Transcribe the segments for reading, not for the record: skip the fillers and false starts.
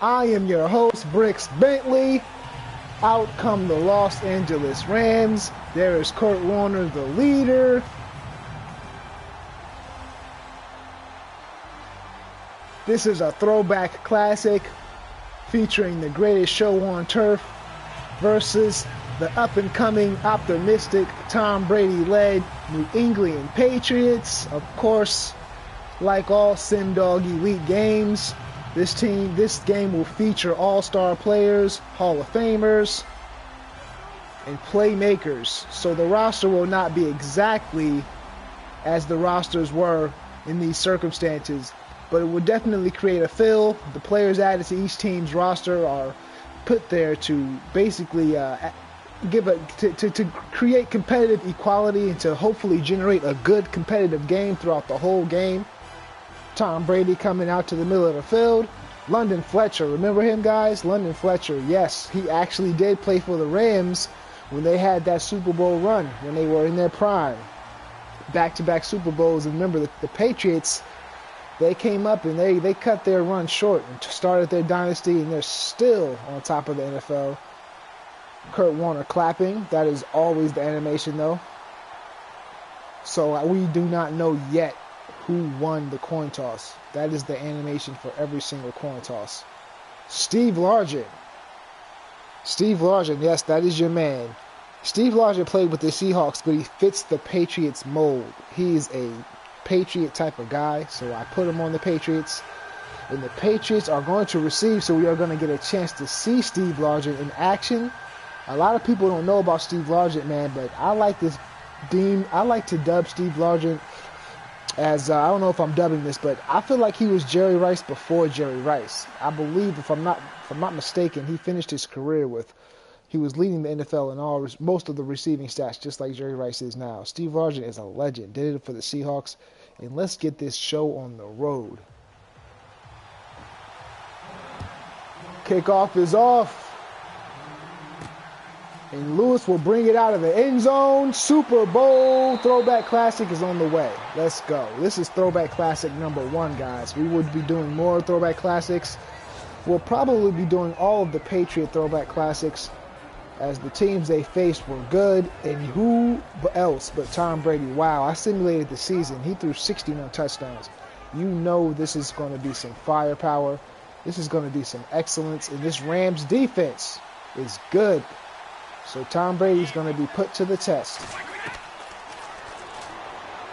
I am your host, Brix Bentley. Out come the Los Angeles Rams. There is Kurt Warner, the leader. This is a throwback classic featuring the greatest show on turf versus the up-and-coming, optimistic, Tom Brady-led New England Patriots. Of course, like all SimDog Elite games, this game will feature all-star players, Hall of Famers, and playmakers. So the roster will not be exactly as the rosters were in these circumstances, but it will definitely create a feel. The players added to each team's roster are put there to basically to create competitive equality and to hopefully generate a good competitive game throughout the whole game. Tom Brady coming out to the middle of the field. London Fletcher, remember him, guys? London Fletcher, yes, he actually did play for the Rams when they had that Super Bowl run, when they were in their prime. Back-to-back Super Bowls. And remember, the Patriots, they came up and they cut their run short and started their dynasty, and they're still on top of the NFL. Kurt Warner clapping. That is always the animation, though. So we do not know yet who won the coin toss. That is the animation for every single coin toss. Steve Largent. Steve Largent, yes, that is your man. Steve Largent played with the Seahawks, but he fits the Patriots mold. He is a Patriot type of guy, so I put him on the Patriots. And the Patriots are going to receive, so we are going to get a chance to see Steve Largent in action. A lot of people don't know about Steve Largent, man, but I like to dub Steve Largent as, I don't know if I'm dubbing this, but I feel like he was Jerry Rice before Jerry Rice. I believe, if I'm not mistaken, he finished his career he was leading the NFL in most of the receiving stats, just like Jerry Rice is now. Steve Largent is a legend, did it for the Seahawks, and let's get this show on the road. Kickoff is off. And Lewis will bring it out of the end zone. Super Bowl Throwback Classic is on the way. Let's go. This is Throwback Classic number 1, guys. We would be doing more Throwback Classics. We'll probably be doing all of the Patriot Throwback Classics, as the teams they faced were good. And who else but Tom Brady? Wow, I simulated the season. He threw 61 touchdowns. You know this is going to be some firepower. This is going to be some excellence. And this Rams defense is good. So Tom Brady's going to be put to the test.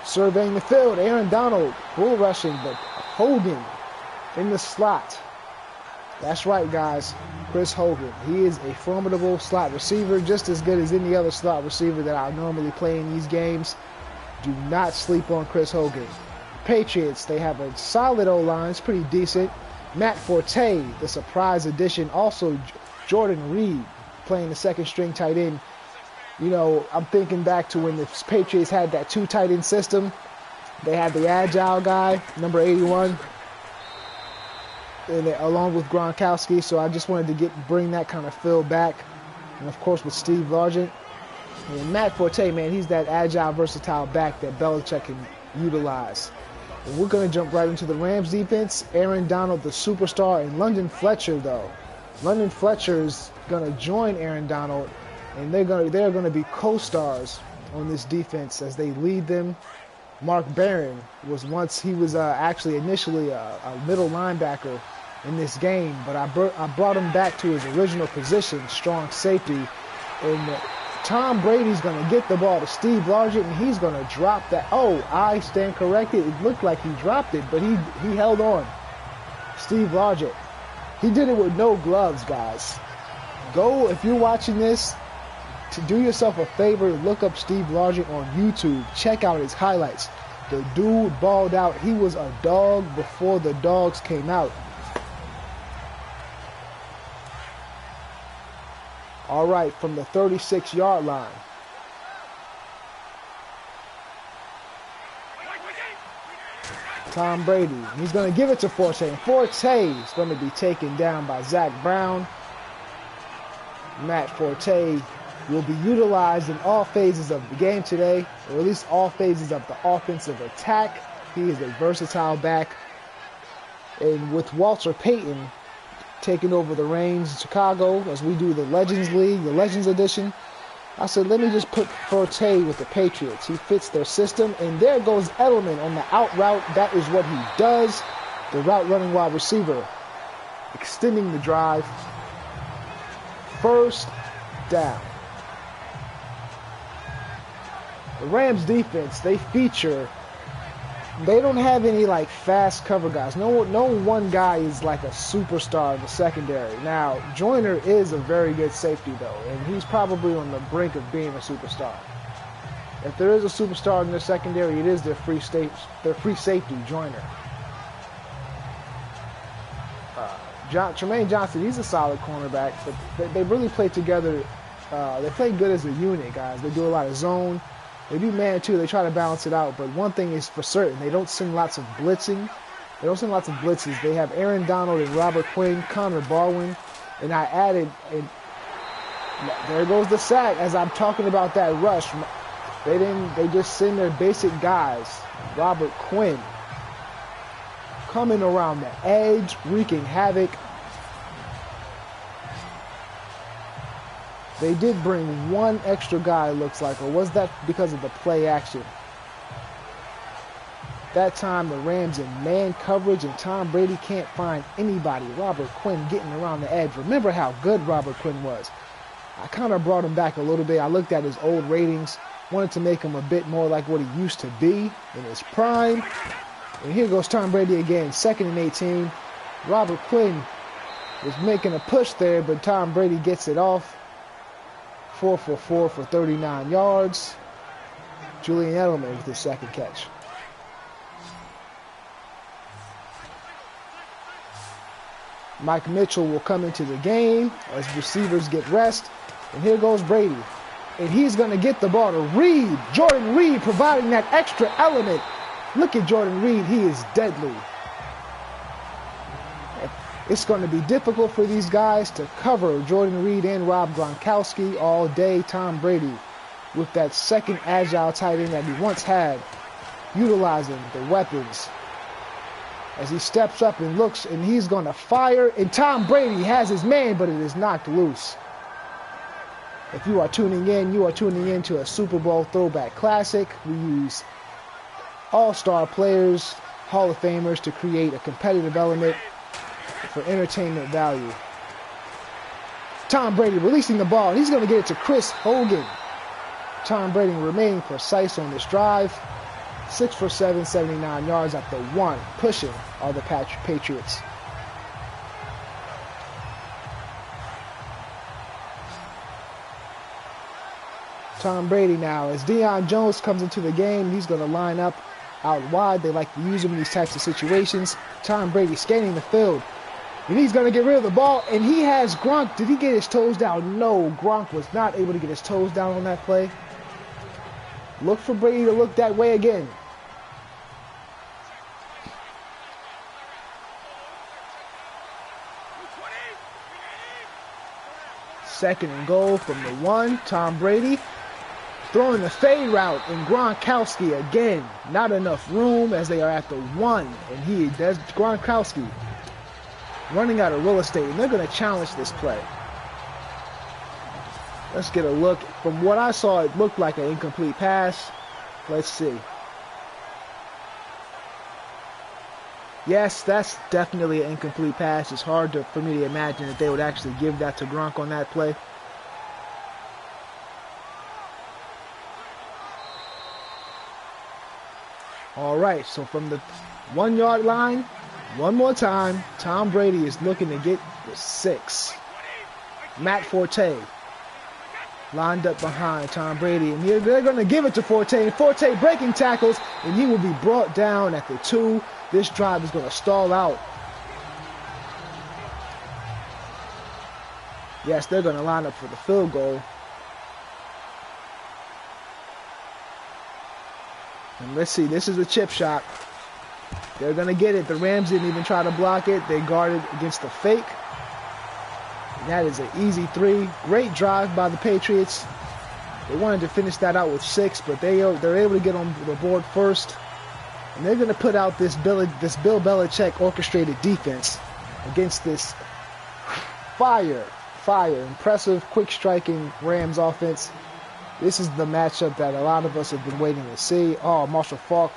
Surveying the field, Aaron Donald, bull rushing, but Hogan in the slot. That's right, guys. Chris Hogan. He is a formidable slot receiver, just as good as any other slot receiver that I normally play in these games. Do not sleep on Chris Hogan. Patriots, they have a solid O-line. It's pretty decent. Matt Forte, the surprise addition. Also, Jordan Reed, playing the second string tight end. You know, I'm thinking back to when the Patriots had that 2 tight end system. They had the agile guy, number 81, and along with Gronkowski. So I just wanted to bring that kind of feel back. And of course with Steve Largent. And Matt Forte, man, he's that agile, versatile back that Belichick can utilize. And we're going to jump right into the Rams defense. Aaron Donald, the superstar, and London Fletcher, though. London Fletcher is going to join Aaron Donald, and they're going to be co-stars on this defense as they lead them. Mark Barron was actually initially a middle linebacker in this game, but I brought him back to his original position, strong safety. And Tom Brady's going to get the ball to Steve Largent, and he's going to drop that. Oh, I stand corrected. It looked like he dropped it, but he held on. Steve Largent. He did it with no gloves, guys. Go, if you're watching this, to do yourself a favor, look up Steve Largent on YouTube. Check out his highlights. The dude balled out. He was a dog before the dogs came out. All right, from the 36-yard line. Tom Brady. He's going to give it to Forte. And Forte is going to be taken down by Zach Brown. Matt Forte will be utilized in all phases of the game today, or at least all phases of the offensive attack. He is a versatile back. And with Walter Payton taking over the reins in Chicago as we do the Legends League, the Legends Edition. I said, let me just put Forte with the Patriots. He fits their system. And there goes Edelman on the out route. That is what he does. The route running wide receiver. Extending the drive. First down. The Rams defense, they don't have any like fast cover guys. No one guy is like a superstar in the secondary. Now, Joyner is a very good safety though, and he's probably on the brink of being a superstar. If there is a superstar in their secondary, it is their free safety, Joyner. Tremaine Johnson, he's a solid cornerback, but they really play together. They play good as a unit, guys. They do a lot of zone. They do man too. They try to balance it out. But one thing is for certain, they don't send lots of blitzing. They don't send lots of blitzes. They have Aaron Donald and Robert Quinn, Connor Barwin, and I added. And there goes the sack. As I'm talking about that rush, they just send their basic guys. Robert Quinn coming around the edge, wreaking havoc. They did bring one extra guy, looks like, or was that because of the play action? That time, the Rams in man coverage, and Tom Brady can't find anybody. Robert Quinn getting around the edge. Remember how good Robert Quinn was. I kind of brought him back a little bit. I looked at his old ratings, wanted to make him a bit more like what he used to be in his prime. And here goes Tom Brady again, 2nd and 18. Robert Quinn was making a push there, but Tom Brady gets it off. 4 for 4 for 39 yards. Julian Edelman with his second catch. Mike Mitchell will come into the game as receivers get rest. And here goes Brady. And he's going to get the ball to Reed. Jordan Reed providing that extra element. Look at Jordan Reed. He is deadly. It's going to be difficult for these guys to cover Jordan Reed and Rob Gronkowski all day. Tom Brady with that second agile tight end that he once had, utilizing the weapons as he steps up and looks, and he's going to fire. And Tom Brady has his man, but it is knocked loose. If you are tuning in to a Super Bowl Throwback Classic. We use all-star players, Hall of Famers to create a competitive element for entertainment value. Tom Brady releasing the ball, and he's going to get it to Chris Hogan. Tom Brady remaining precise on this drive. 6 for 7, 79 yards at the 1. Pushing all the Patriots. Tom Brady now, as Deion Jones comes into the game, he's going to line up out wide. They like to use him in these types of situations. Tom Brady scanning the field. And he's going to get rid of the ball, and he has Gronk. Did he get his toes down? No, Gronk was not able to get his toes down on that play. Look for Brady to look that way again. Second and goal from the 1. Tom Brady throwing the fade route, and Gronkowski again. Not enough room as they are at the 1. And that's Gronkowski running out of real estate, and they're going to challenge this play. Let's get a look. From what I saw, it looked like an incomplete pass. Let's see. Yes, that's definitely an incomplete pass. It's hard for me to imagine that they would actually give that to Gronk on that play. All right, so from the 1 yard line, one more time, Tom Brady is looking to get the 6. Matt Forte lined up behind Tom Brady, and here they're going to give it to Forte, and Forte breaking tackles, and he will be brought down at the 2. This drive is going to stall out. Yes, they're going to line up for the field goal. And let's see, this is a chip shot. They're going to get it. The Rams didn't even try to block it. They guarded against the fake. And that is an easy 3. Great drive by the Patriots. They wanted to finish that out with 6, but they're able to get on the board first. And they're going to put out this Bill Belichick orchestrated defense against this fire. Fire. Impressive, quick striking Rams offense. This is the matchup that a lot of us have been waiting to see. Oh, Marshall Faulk.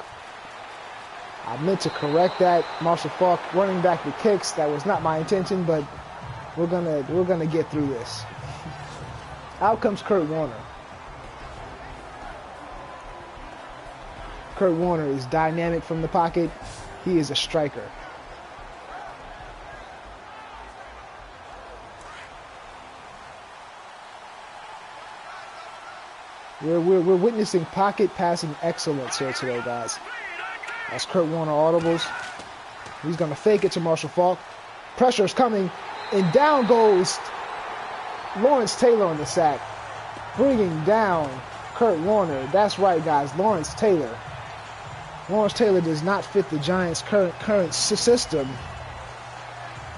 I meant to correct that. Marshall Faulk running back the kicks. That was not my intention, but we're gonna get through this. Out comes Kurt Warner. Kurt Warner is dynamic from the pocket. He is a striker. We're witnessing pocket passing excellence here today, guys. That's Kurt Warner audibles. He's going to fake it to Marshall Faulk. Pressure's coming, and down goes Lawrence Taylor on the sack, bringing down Kurt Warner. That's right, guys, Lawrence Taylor. Lawrence Taylor does not fit the Giants' current system.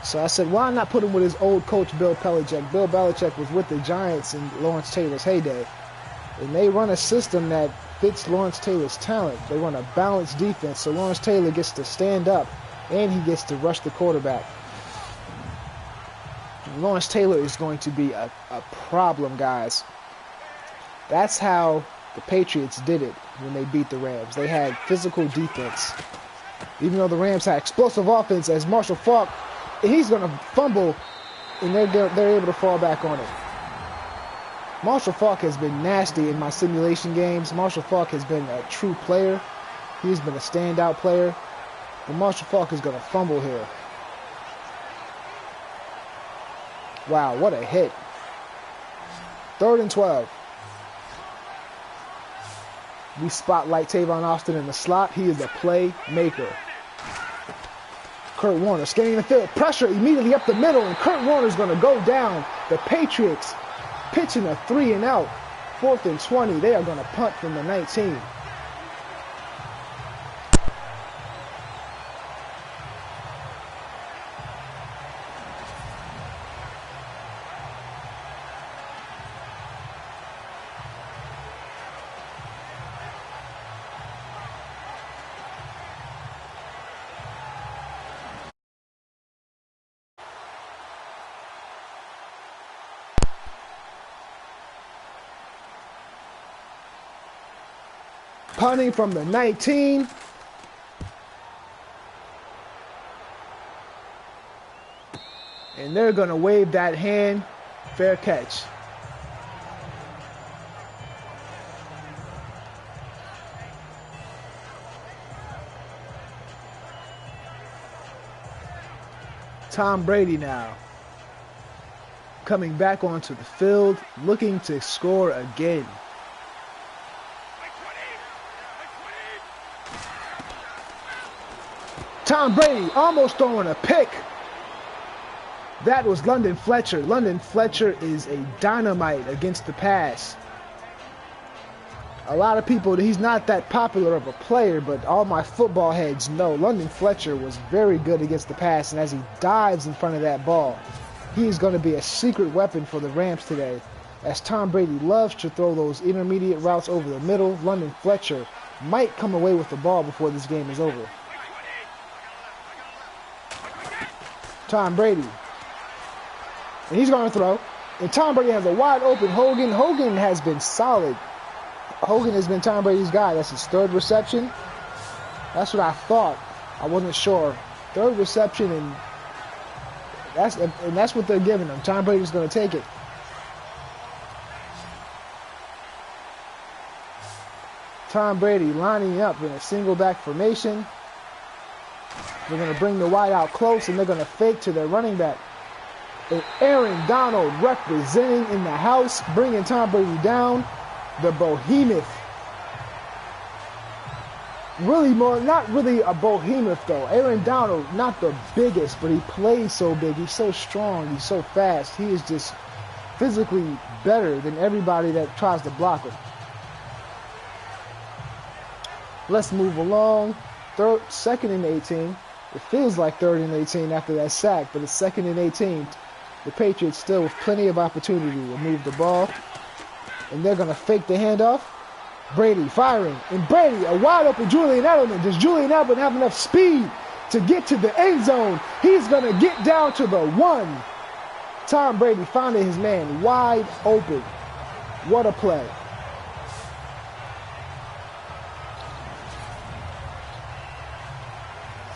So I said, why not put him with his old coach, Bill Belichick? Bill Belichick was with the Giants in Lawrence Taylor's heyday. And they run a system that fits Lawrence Taylor's talent. They run a balanced defense, so Lawrence Taylor gets to stand up, and he gets to rush the quarterback. Lawrence Taylor is going to be a problem, guys. That's how the Patriots did it when they beat the Rams. They had physical defense. Even though the Rams had explosive offense, as Marshall Faulk, he's going to fumble, and they're able to fall back on it. Marshall Faulk has been nasty in my simulation games. Marshall Faulk has been a true player. He's been a standout player. But Marshall Faulk is going to fumble here. Wow, what a hit. 3rd and 12. We spotlight Tavon Austin in the slot. He is a playmaker. Kurt Warner scanning the field. Pressure immediately up the middle, and Kurt Warner's going to go down. The Patriots pitching a 3-and-out. 4th and 20. They are going to punt from the 19. Punting from the 19. And they're going to wave that hand. Fair catch. Tom Brady now coming back onto the field, looking to score again. Tom Brady almost throwing a pick. That was London Fletcher. London Fletcher is a dynamite against the pass. A lot of people, he's not that popular of a player, but all my football heads know London Fletcher was very good against the pass, and as he dives in front of that ball, he is going to be a secret weapon for the Rams today. As Tom Brady loves to throw those intermediate routes over the middle, London Fletcher might come away with the ball before this game is over. Tom Brady. And he's going to throw. And Tom Brady has a wide open Hogan. Hogan has been solid. Hogan has been Tom Brady's guy. That's his 3rd reception. That's what I thought. I wasn't sure. 3rd reception, and that's what they're giving him. Tom Brady's going to take it. Tom Brady lining up in a single back formation. They're going to bring the wide out close, and they're going to fake to their running back. And Aaron Donald representing in the house, bringing Tom Brady down. The behemoth. Really more, not really a behemoth though. Aaron Donald, not the biggest, but he plays so big. He's so strong. He's so fast. He is just physically better than everybody that tries to block him. Let's move along. 2nd and 18. It feels like 3rd and 18 after that sack, but it's 2nd and 18. The Patriots still with plenty of opportunity to move the ball. And they're going to fake the handoff. Brady firing. And Brady, a wide open Julian Edelman. Does Julian Edelman have enough speed to get to the end zone? He's going to get down to the 1. Tom Brady finding his man wide open. What a play.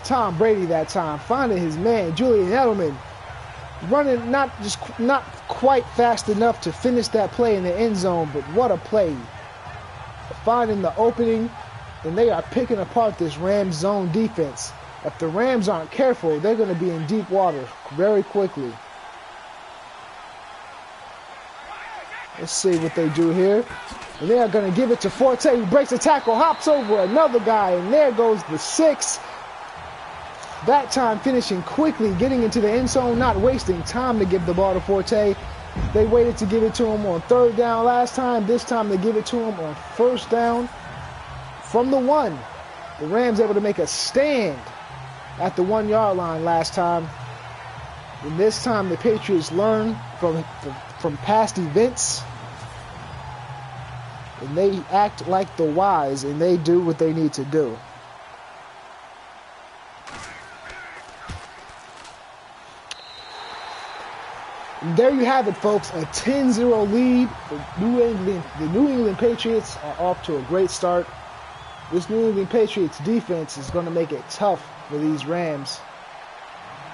Tom Brady that time finding his man Julian Edelman, running not quite fast enough to finish that play in the end zone, but what a play. Finding the opening, and they are picking apart this Rams zone defense. If the Rams aren't careful, they're going to be in deep water very quickly. Let's see what they do here. And they are going to give it to Forte, who breaks the tackle, hops over another guy, and there goes the 6. That time finishing quickly, getting into the end zone, not wasting time to give the ball to Forte. They waited to give it to him on 3rd down last time. This time they give it to him on 1st down from the 1. The Rams able to make a stand at the 1-yard line last time. And this time the Patriots learn from past events. And they act like the wise, and they do what they need to do. And there you have it, folks. A 10-0 lead. The New England Patriots are off to a great start. This New England Patriots defense is going to make it tough for these Rams.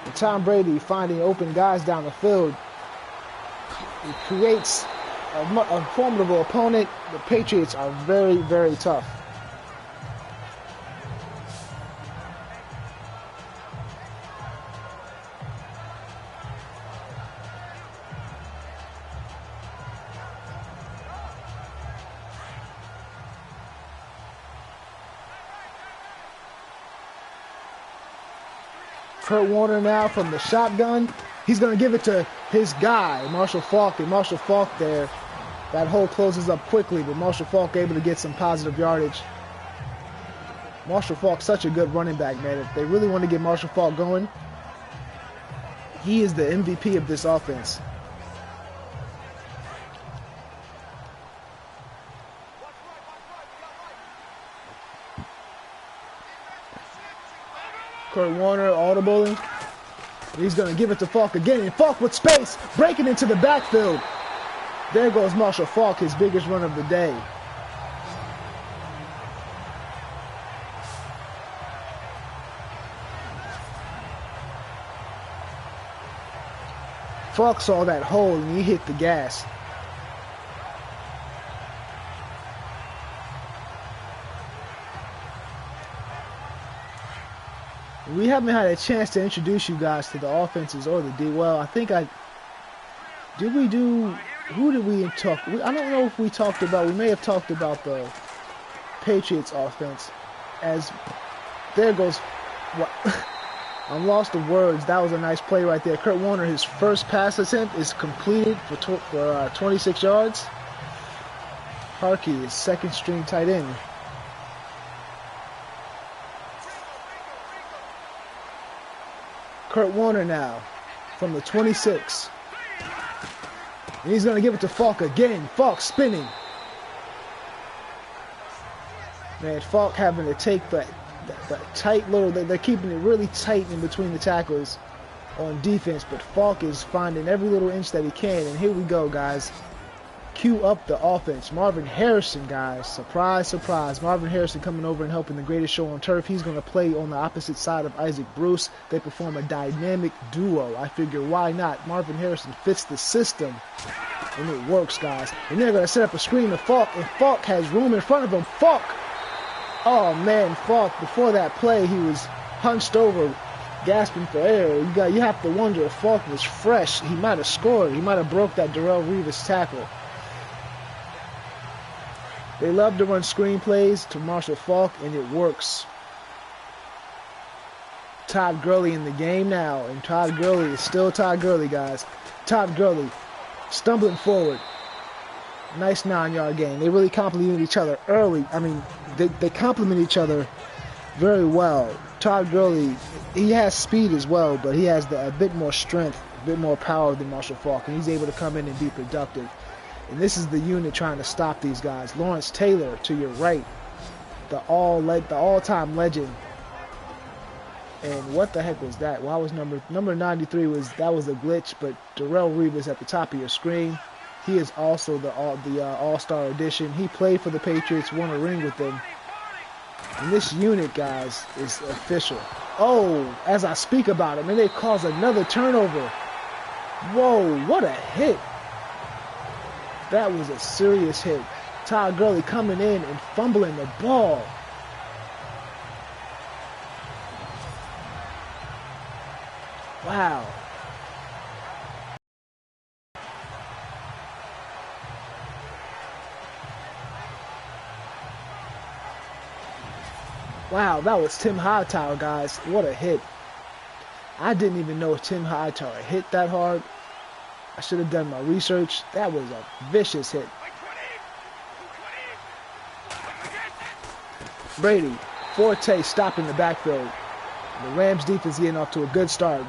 And Tom Brady finding open guys down the field. It creates a formidable opponent. The Patriots are very, very tough. Kurt Warner now from the shotgun. He's going to give it to his guy, Marshall Faulk. And Marshall Faulk there, that hole closes up quickly, but Marshall Faulk able to get some positive yardage. Marshall Faulk, such a good running back, man. If they really want to get Marshall Faulk going, he is the MVP of this offense. Kurt Warner audibling. He's going to give it to Faulk again. And Faulk with space, breaking into the backfield. There goes Marshall Faulk, his biggest run of the day. Faulk saw that hole and he hit the gas. We haven't had a chance to introduce you guys to the offenses or the D. Well, I think who did we talk? I don't know if we talked about, we may have talked about the Patriots offense. As there goes, what? I'm lost of words. That was a nice play right there. Kurt Warner, his first pass attempt is completed for 26 yards. Harkey is second string tight end. Kurt Warner now from the 26. And he's going to give it to Faulk again. Faulk spinning. Man, Faulk having to take that tight little, they're keeping it really tight in between the tackles on defense, but Faulk is finding every little inch that he can. And here we go, guys. Cue up the offense. Marvin Harrison, guys. Surprise, surprise. Marvin Harrison coming over and helping the greatest show on turf. He's going to play on the opposite side of Isaac Bruce. They perform a dynamic duo. I figure, why not? Marvin Harrison fits the system, and it works, guys. And they're going to set up a screen to Faulk, and Faulk has room in front of him. Faulk! Oh, man, Faulk, before that play, he was hunched over, gasping for air. You have to wonder if Faulk was fresh. He might have scored. He might have broke that Darrelle Revis tackle. They love to run screenplays to Marshall Faulk, and it works. Todd Gurley in the game now, and Todd Gurley is still Todd Gurley, guys. Todd Gurley stumbling forward. Nice 9-yard gain. They really complemented each other early. I mean, they complement each other very well. Todd Gurley, he has speed as well, but he has a bit more strength, a bit more power than Marshall Faulk, and he's able to come in and be productive. And this is the unit trying to stop these guys. Lawrence Taylor to your right, the all-time legend. And what the heck was that? Why was number 93 that was a glitch? But Darrelle Revis at the top of your screen. He is also the All-Star edition. He played for the Patriots, won a ring with them. And this unit, guys, is official. Oh, as I speak about him, and they cause another turnover. Whoa, what a hit. That was a serious hit. Todd Gurley coming in and fumbling the ball. Wow. Wow, that was Tim Hightower, guys. What a hit. I didn't even know Tim Hightower hit that hard. I should have done my research. That was a vicious hit. Brady, Forte stopping the backfield. The Rams defense getting off to a good start.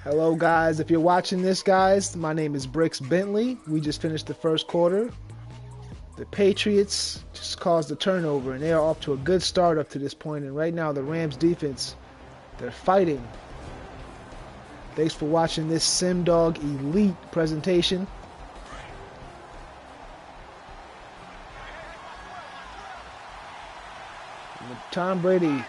Hello, guys. If you're watching this, guys, my name is Brix Bentley. We just finished the first quarter. The Patriots just caused a turnover, and they are off to a good start up to this point. And right now, the Rams defense, they're fighting. Thanks for watching this SimDog Elite presentation. Tom Brady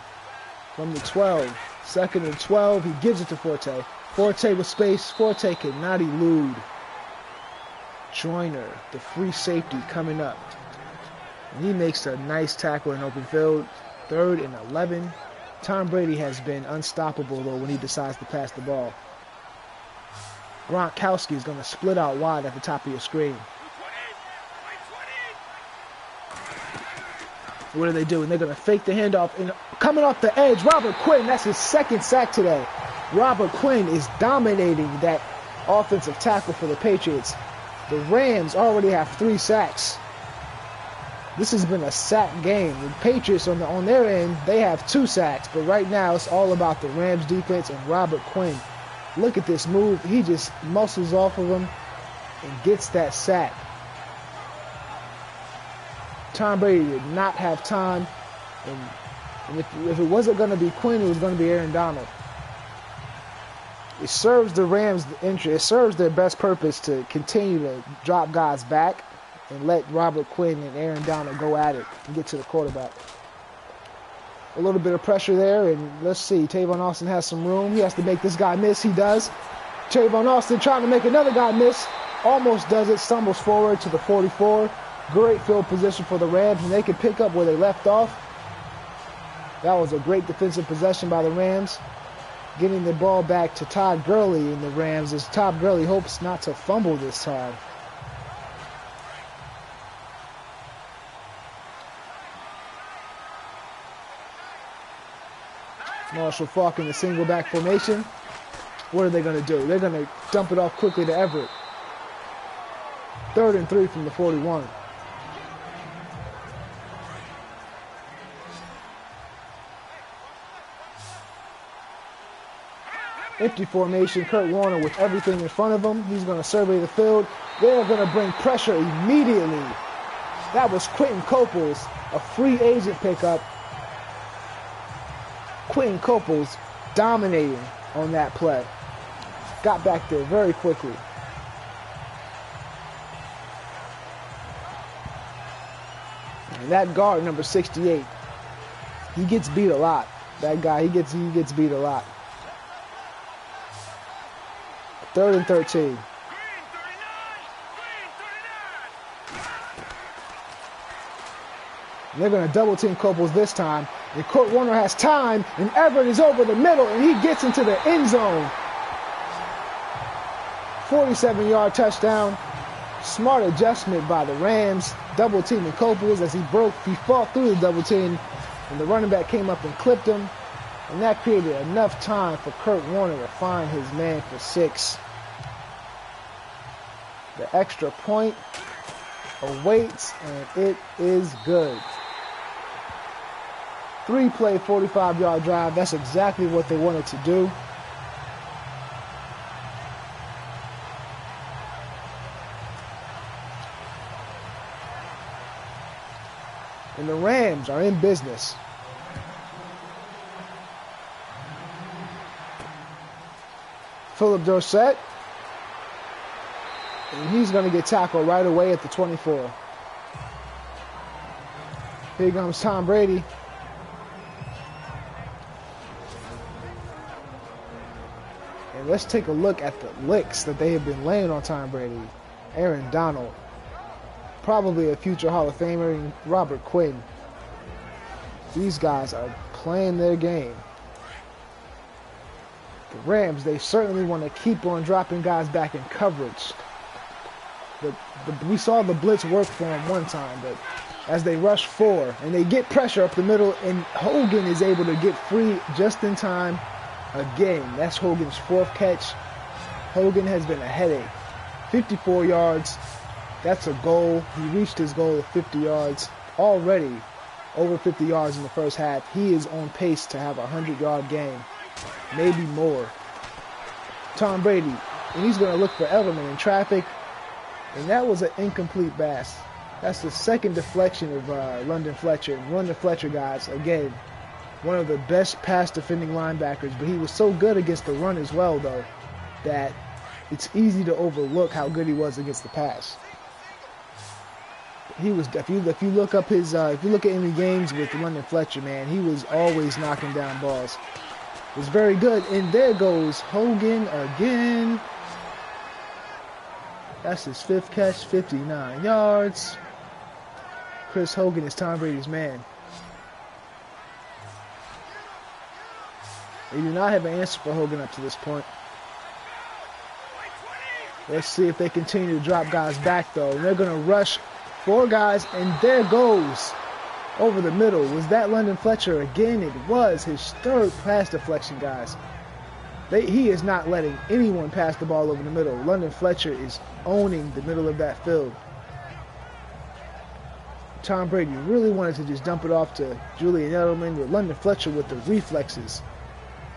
from the 12, second and 12. He gives it to Forte. Forte with space. Forte cannot elude Joyner, the free safety, coming up. And he makes a nice tackle in open field. 3rd and 11. Tom Brady has been unstoppable, though, when he decides to pass the ball. Gronkowski is going to split out wide at the top of your screen. What are they doing? They're going to fake the handoff. And coming off the edge, Robert Quinn, that's his 2nd sack today. Robert Quinn is dominating that offensive tackle for the Patriots. The Rams already have 3 sacks. This has been a sack game. The Patriots on their end, they have 2 sacks. But right now, it's all about the Rams defense and Robert Quinn. Look at this move. He just muscles off of him and gets that sack. Tom Brady did not have time. And if it wasn't going to be Quinn, it was going to be Aaron Donald. It serves the Rams' interest. It serves their best purpose to continue to drop guys back and let Robert Quinn and Aaron Donald go at it and get to the quarterback. A little bit of pressure there, and let's see. Tavon Austin has some room. He has to make this guy miss. He does. Tavon Austin trying to make another guy miss. Almost does it. Stumbles forward to the 44. Great field position for the Rams, and they can pick up where they left off. That was a great defensive possession by the Rams. Getting the ball back to Todd Gurley in the Rams as Todd Gurley hopes not to fumble this time. Marshall Faulk in the single back formation. What are they going to do? They're going to dump it off quickly to Everett. 3rd and 3 from the 41. Empty formation. Kurt Warner with everything in front of him. He's going to survey the field. They're going to bring pressure immediately. That was Quentin Coples, a free agent pickup. Quentin Coples dominating on that play. Got back there very quickly. And that guard, number 68, he gets beat a lot. That guy, he gets beat a lot. 3rd and 13. And they're going to double team Coples this time. And Kurt Warner has time, and Everett is over the middle, and he gets into the end zone. 47-yard touchdown. Smart adjustment by the Rams. Double teaming Coples as he fought through the double team, and the running back came up and clipped him. And that created enough time for Kurt Warner to find his man for 6. The extra point awaits, and it is good. 3-play, 45-yard drive. That's exactly what they wanted to do. Rams are in business. Philip Dorsett. And he's going to get tackled right away at the 24. Here comes Tom Brady. And let's take a look at the licks that they have been laying on Tom Brady. Aaron Donald. Probably a future Hall of Famer, and Robert Quinn. These guys are playing their game. The Rams, they certainly want to keep on dropping guys back in coverage. We saw the blitz work for them one time, but as they rush 4 and they get pressure up the middle, and Hogan is able to get free just in time again. That's Hogan's 4th catch. Hogan has been a headache. 54 yards. That's a goal. He reached his goal of 50 yards already. Over 50 yards in the first half. He is on pace to have a 100-yard game. Maybe more. Tom Brady. And he's going to look for Edelman in traffic. And that was an incomplete pass. That's the second deflection of London Fletcher. And London Fletcher, guys, again, one of the best pass defending linebackers. But he was so good against the run as well, though, that it's easy to overlook how good he was against the pass. He was, if you look up his, if you look at any games with London Fletcher, man, he was always knocking down balls. It was very good. And there goes Hogan again. That's his 5th catch, 59 yards. Chris Hogan is Tom Brady's man. They do not have an answer for Hogan up to this point. Let's see if they continue to drop guys back, though. And they're going to rush 4 guys, and there goes over the middle. Was that London Fletcher again? It was his 3rd pass deflection, guys. He is not letting anyone pass the ball over the middle. London Fletcher is owning the middle of that field. Tom Brady really wanted to just dump it off to Julian Edelman, but London Fletcher with the reflexes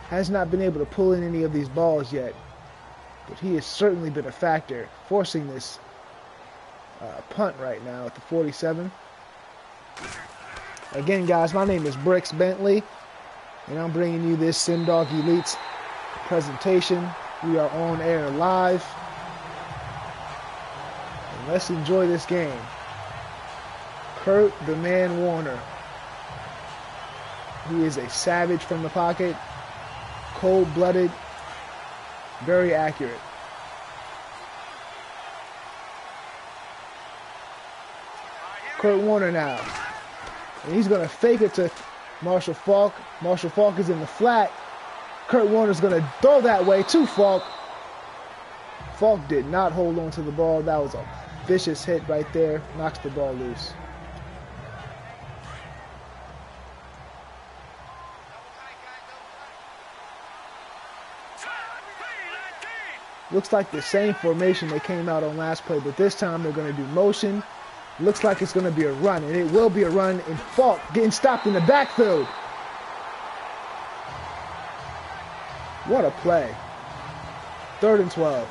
has not been able to pull in any of these balls yet. But he has certainly been a factor forcing this punt right now at the 47. Again, guys, my name is Brix Bentley, and I'm bringing you this SimDog Elites presentation. We are on air live. And let's enjoy this game. Kurt the Man Warner. He is a savage from the pocket. Cold-blooded. Very accurate. Kurt Warner now. And he's going to fake it to Marshall Faulk. Marshall Faulk is in the flat. Kurt Warner's going to throw that way to Faulk. Faulk did not hold on to the ball. That was a vicious hit right there. Knocks the ball loose. Looks like the same formation they came out on last play, but this time they're going to do motion. Looks like it's going to be a run, and it will be a run. And Faulk getting stopped in the backfield. What a play. 3rd and 12.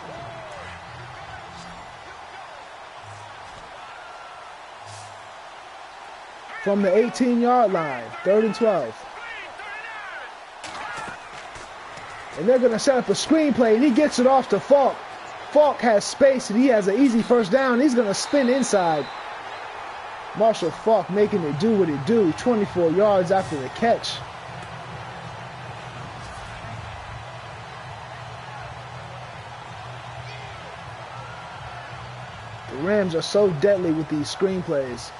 From the 18-yard line, 3rd and 12. And they're going to set up a screen play, and he gets it off to Faulk. Faulk has space, and he has an easy first down. He's going to spin inside. Marshall Faulk making it do what it do, 24 yards after the catch. The Rams are so deadly with these screen plays.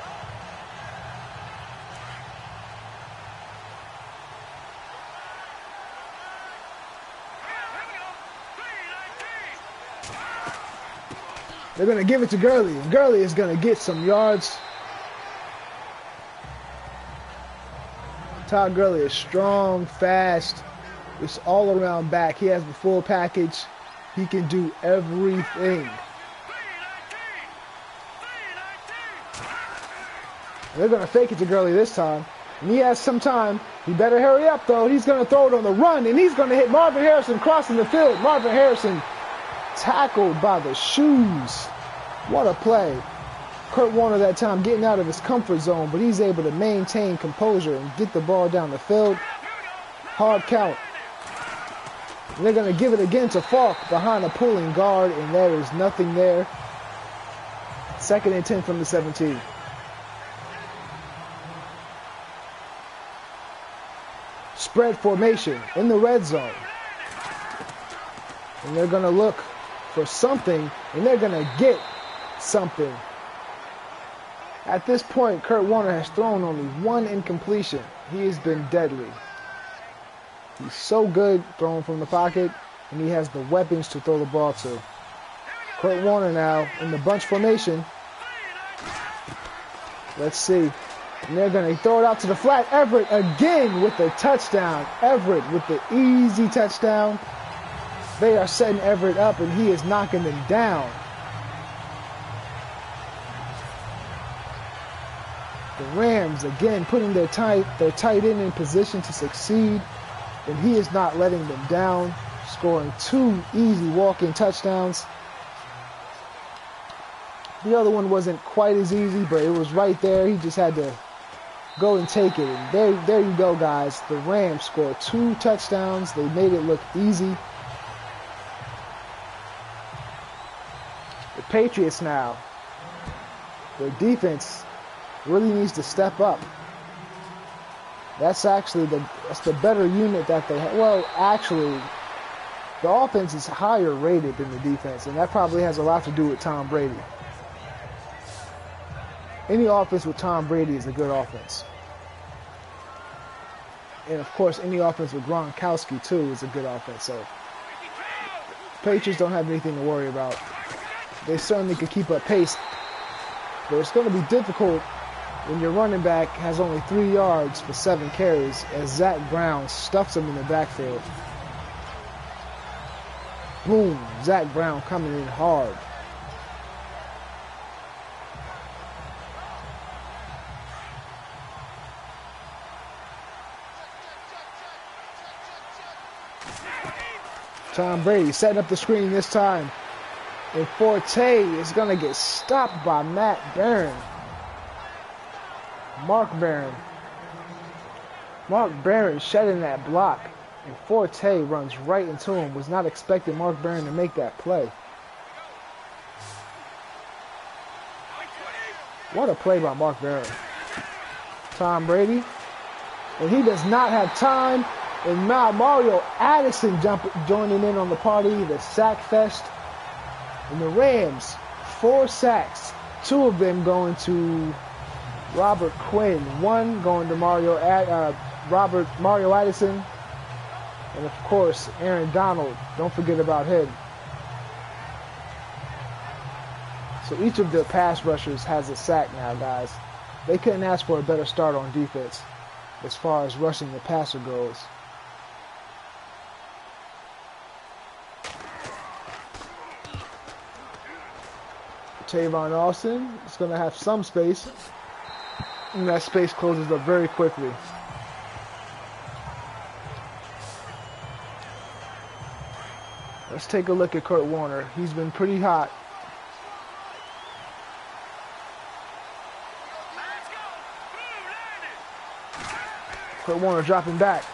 They're going to give it to Gurley, and Gurley is going to get some yards. Todd Gurley is strong, fast. It's all around back. He has the full package. He can do everything. They're going to fake it to Gurley this time. And he has some time. He better hurry up, though. He's going to throw it on the run, and he's going to hit Marvin Harrison crossing the field. Marvin Harrison tackled by the shoes. What a play. Kurt Warner that time getting out of his comfort zone, but he's able to maintain composure and get the ball down the field. Hard count. And they're going to give it again to Falk behind a pulling guard, and there is nothing there. 2nd and 10 from the 17. Spread formation in the red zone. And they're going to look for something, and they're going to get something. At this point, Kurt Warner has thrown only 1 incompletion. He has been deadly. He's so good throwing from the pocket, and he has the weapons to throw the ball to. Kurt Warner now in the bunch formation. Let's see. And they're going to throw it out to the flat. Everett again with the touchdown. Everett with the easy touchdown. They are setting Everett up, and he is knocking them down. The Rams, again, putting their tight end in position to succeed, and he is not letting them down, scoring 2 easy walk-in touchdowns. The other one wasn't quite as easy, but it was right there. He just had to go and take it. And there you go, guys. The Rams scored 2 touchdowns. They made it look easy. The Patriots now, their defense really needs to step up. That's actually the better unit that they have. Well, actually, the offense is higher rated than the defense, and that probably has a lot to do with Tom Brady. Any offense with Tom Brady is a good offense. And, of course, any offense with Gronkowski, too, is a good offense. So, Patriots don't have anything to worry about. They certainly could keep up pace, but it's going to be difficult when your running back has only 3 yards for 7 carries as Zach Brown stuffs him in the backfield. Boom, Zach Brown coming in hard. Tom Brady setting up the screen this time. And Forte is going to get stopped by Matt Barron. Mark Barron shedding that block. And Forte runs right into him. Was not expecting Mark Barron to make that play. What a play by Mark Barron. Tom Brady. And he does not have time. And now Mario Addison joining in on the party. The sack fest. And the Rams, 4 sacks. 2 of them going to Robert Quinn. 1 going to Mario Addison. And, of course, Aaron Donald. Don't forget about him. So each of the pass rushers has a sack now, guys. They couldn't ask for a better start on defense as far as rushing the passer goes. Tavon Austin is going to have some space, and that space closes up very quickly. Let's take a look at Kurt Warner. He's been pretty hot. Kurt Warner dropping back,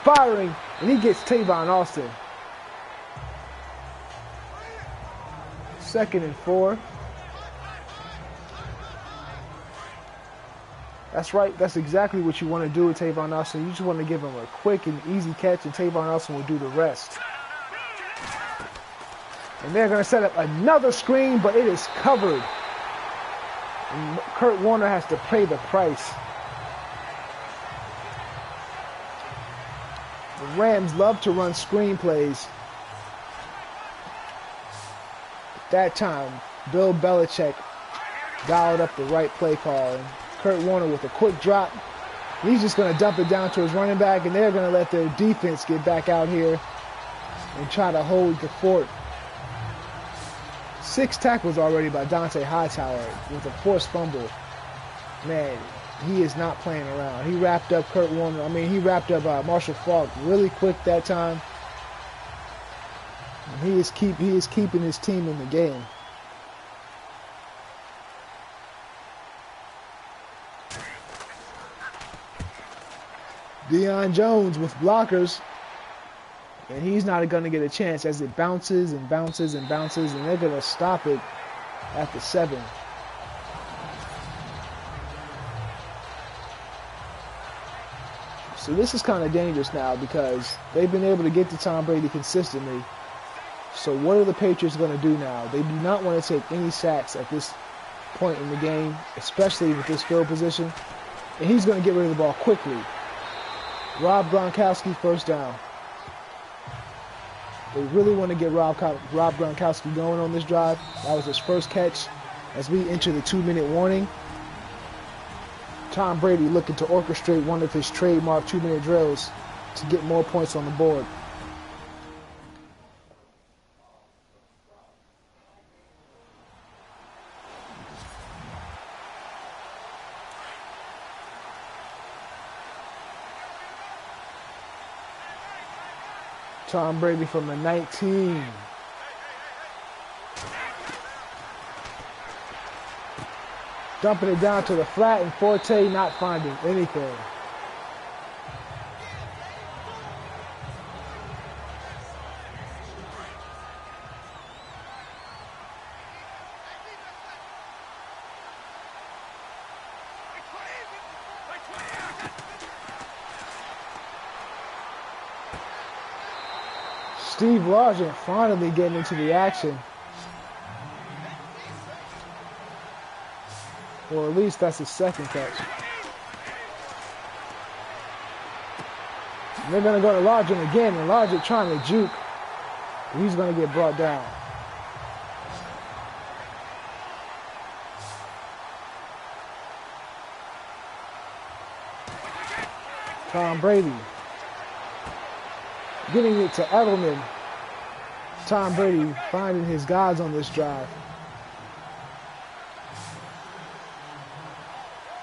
firing, and he gets Tavon Austin. 2nd and 4. That's right. That's exactly what you want to do with Tavon Austin. You just want to give him a quick and easy catch, and Tavon Austin will do the rest. And they're going to set up another screen, but it is covered. And Kurt Warner has to pay the price. The Rams love to run screen plays. At that time, Bill Belichick dialed up the right play call. And Kurt Warner with a quick drop. He's just going to dump it down to his running back, and they're going to let their defense get back out here and try to hold the fort. 6 tackles already by Dante Hightower with a forced fumble. Man, he is not playing around. He wrapped up he wrapped up Marshall Faulk really quick that time. And he is keeping his team in the game. Deion Jones with blockers. And he's not going to get a chance as it bounces and bounces and bounces, and they're going to stop it at the 7. So this is kind of dangerous now because they've been able to get to Tom Brady consistently. So what are the Patriots going to do now? They do not want to take any sacks at this point in the game, especially with this field position. And he's going to get rid of the ball quickly. Rob Gronkowski, first down. They really want to get Rob Gronkowski going on this drive. That was his first catch as we enter the 2-minute warning. Tom Brady looking to orchestrate one of his trademark 2-minute drills to get more points on the board. Tom Brady from the 19. Dumping it down to the flat, and Forte not finding anything. Steve Largent finally getting into the action. Or at least that's his second catch. And they're going to go to Largent again, and Largent trying to juke. He's going to get brought down. Tom Brady getting it to Edelman. Tom Brady finding his guys on this drive.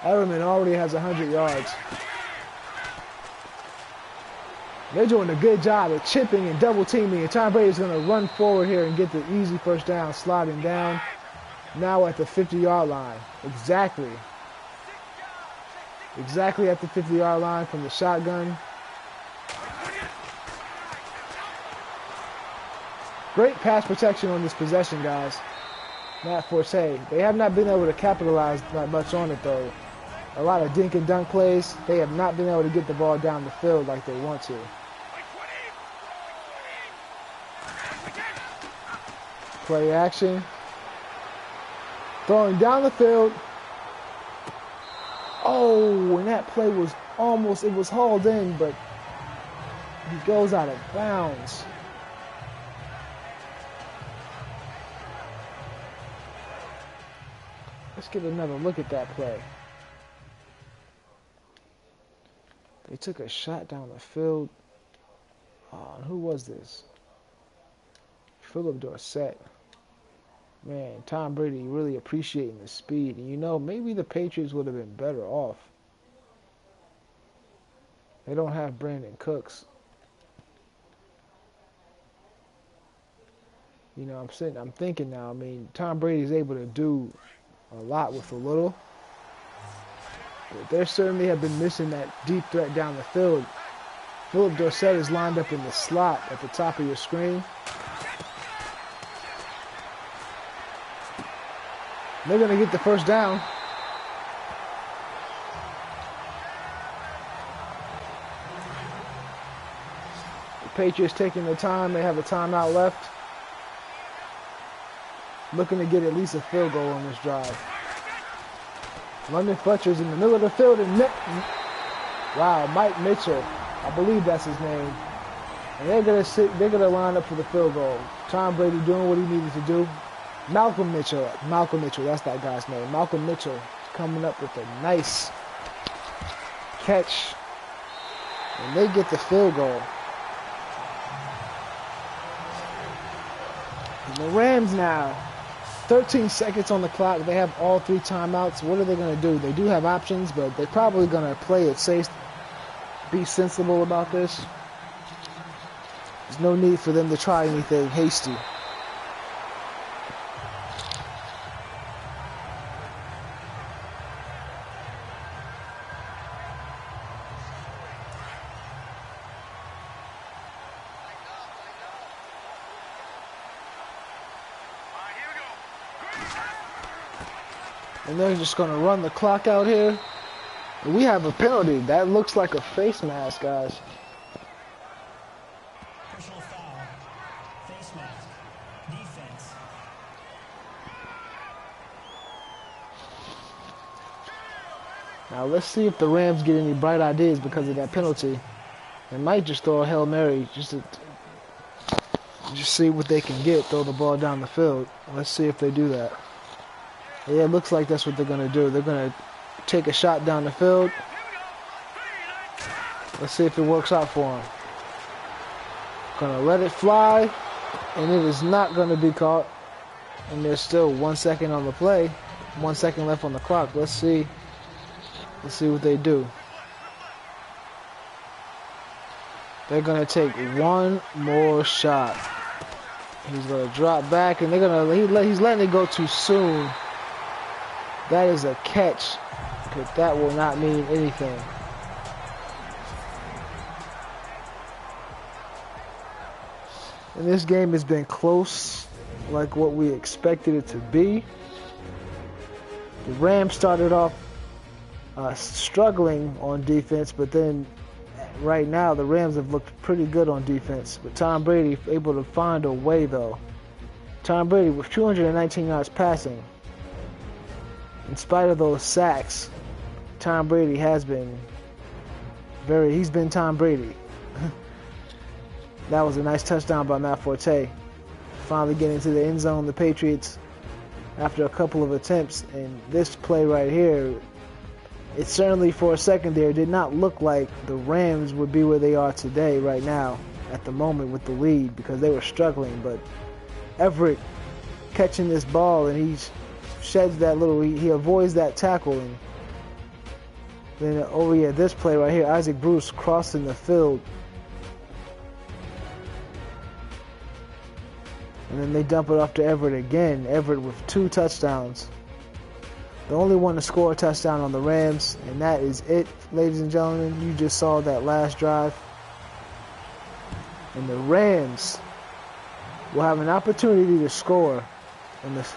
Edelman already has 100 yards. They're doing a good job of chipping and double teaming, and Tom Brady's going to run forward here and get the easy first down, sliding down. Now at the 50-yard line. Exactly at the 50-yard line from the shotgun. Great pass protection on this possession, guys. Matt Forte. They have not been able to capitalize that much on it, though. A lot of dink and dunk plays. They have not been able to get the ball down the field like they want to. Play action. Throwing down the field. Oh, and that play was almost, it was hauled in, but he goes out of bounds. Let's get another look at that play. They took a shot down the field. Who was this? Philip Dorsett. Man, Tom Brady really appreciating the speed. And you know, maybe the Patriots would have been better off. They don't have Brandon Cooks. You know, I'm thinking now, I mean, Tom Brady's able to do a lot with a little. But they certainly have been missing that deep threat down the field. Philip Dorsett is lined up in the slot at the top of your screen. They're going to get the first down. The Patriots taking their time. They have a timeout left. Looking to get at least a field goal on this drive. London Fletcher's in the middle of the field, and wow, Mike Mitchell, I believe that's his name. And they're gonna line up for the field goal. Tom Brady doing what he needed to do. Malcolm Mitchell, that's that guy's name. Malcolm Mitchell coming up with a nice catch, and they get the field goal. And the Rams now, 13 seconds on the clock. They have all 3 timeouts. What are they going to do? They do have options, but they're probably going to play it safe, be sensible about this. There's no need for them to try anything hasty. And they're just going to run the clock out here. And we have a penalty. That looks like a face mask, guys. Personal foul. Face mask. Defense. Now let's see if the Rams get any bright ideas because of that penalty. They might just throw a Hail Mary just see what they can get, throw the ball down the field. Let's see if they do that. Yeah, it looks like that's what they're going to do. They're going to take a shot down the field. Let's see if it works out for them. Going to let it fly, and it is not going to be caught. And there's still 1 second on the play, 1 second left on the clock. Let's see what they do. They're going to take one more shot. He's going to drop back, and he's letting it go too soon. That is a catch, but that will not mean anything. And this game has been close, like what we expected it to be. The Rams started off struggling on defense, but then right now the Rams have looked pretty good on defense. But Tom Brady able to find a way, though. Tom Brady with 219 yards passing. In spite of those sacks, Tom Brady has been he's been Tom Brady. That was a nice touchdown by Matt Forte. Finally getting to the end zone, the Patriots, after a couple of attempts. And this play right here, it certainly for a second there did not look like the Rams would be where they are today right now at the moment with the lead because they were struggling. But Everett catching this ball, and he sheds that little, he avoids that tackle. And then this play right here, Isaac Bruce crossing the field. And then they dump it off to Everett again. Everett with 2 touchdowns. The only one to score a touchdown on the Rams. And that is it, ladies and gentlemen. You just saw that last drive. And the Rams will have an opportunity to score in this.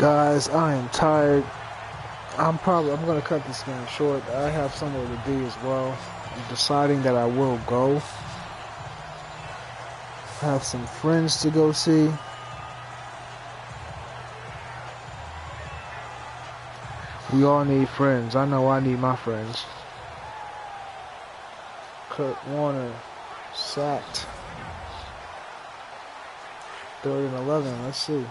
Guys, I am tired. I'm gonna cut this game short. I have somewhere to be as well. I'm deciding that I will go. I have some friends to go see. We all need friends. I know I need my friends. Kurt Warner sacked. 3rd and 11. Let's see.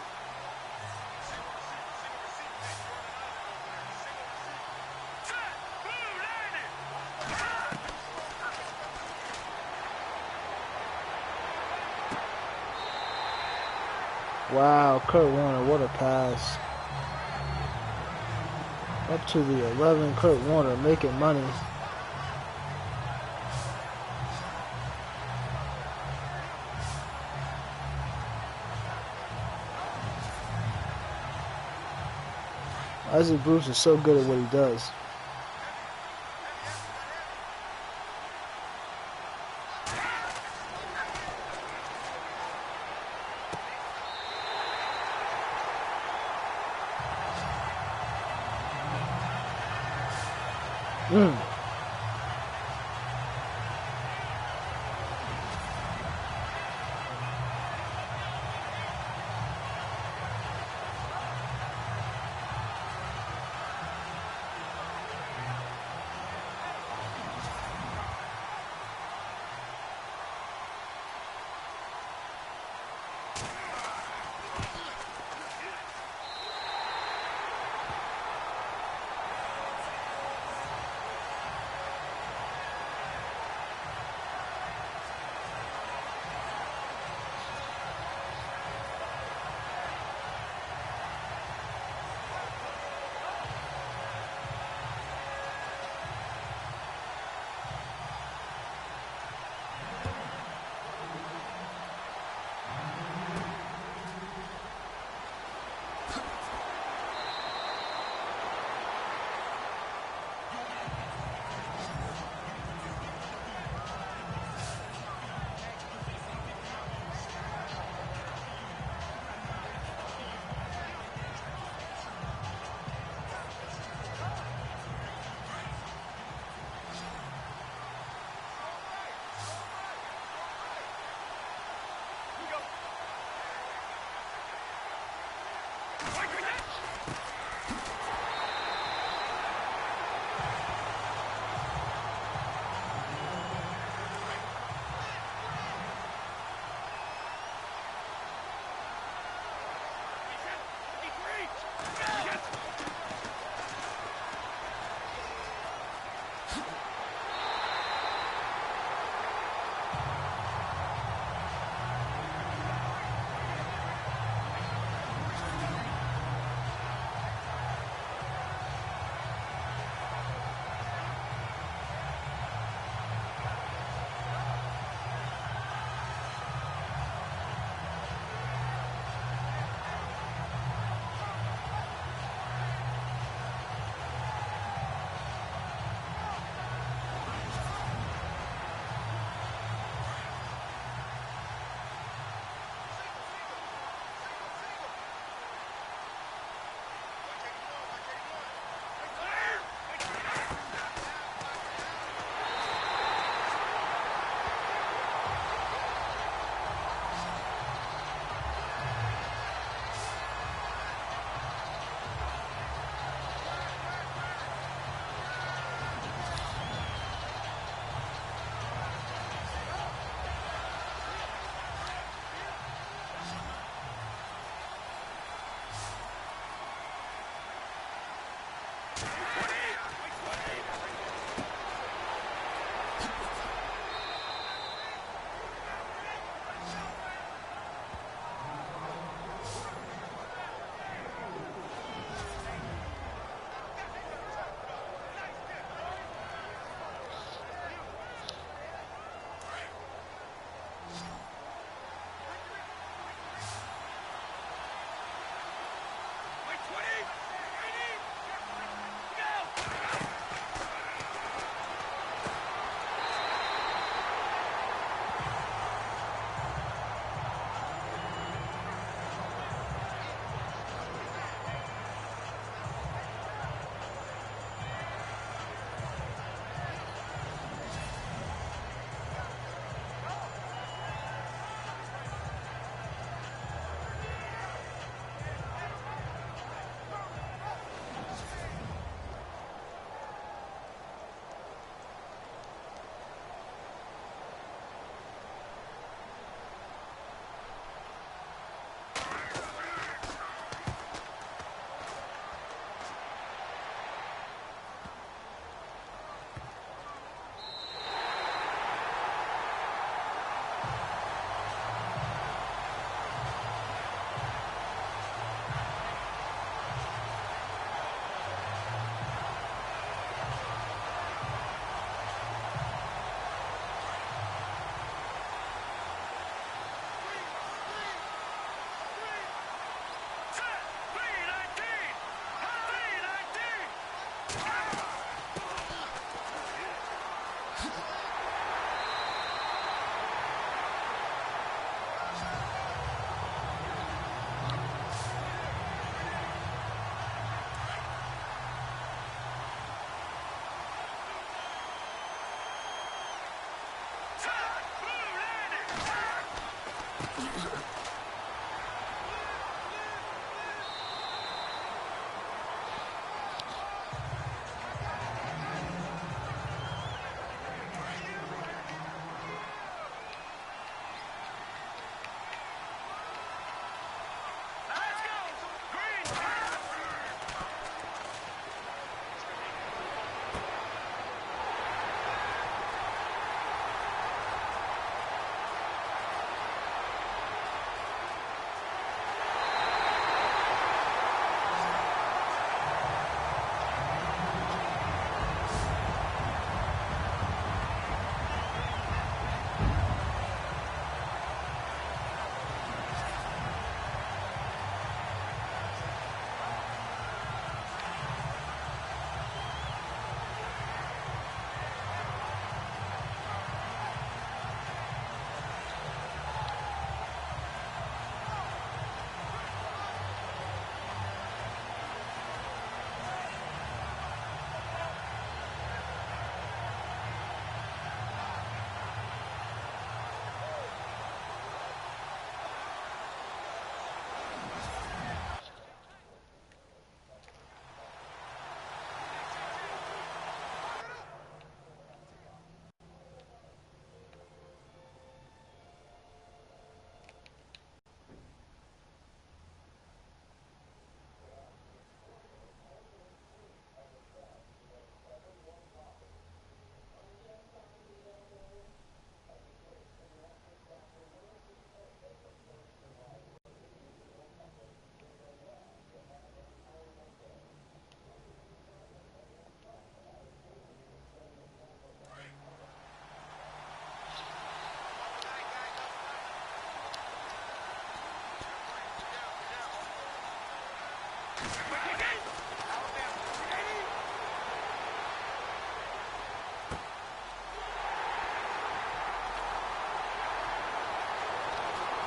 Wow, Kurt Warner, what a pass. Up to the 11, Kurt Warner making money. Isaac Bruce is so good at what he does.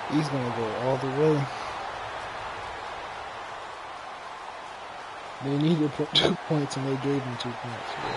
He's gonna go all the way. They needed 2 points and they gave him 2 points. Bro.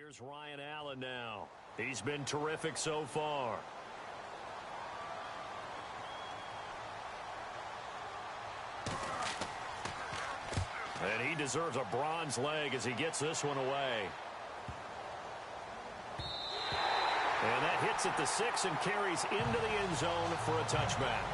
Here's Ryan Allen now. He's been terrific so far. And he deserves a bronze leg as he gets this one away. And that hits at the 6 and carries into the end zone for a touchback.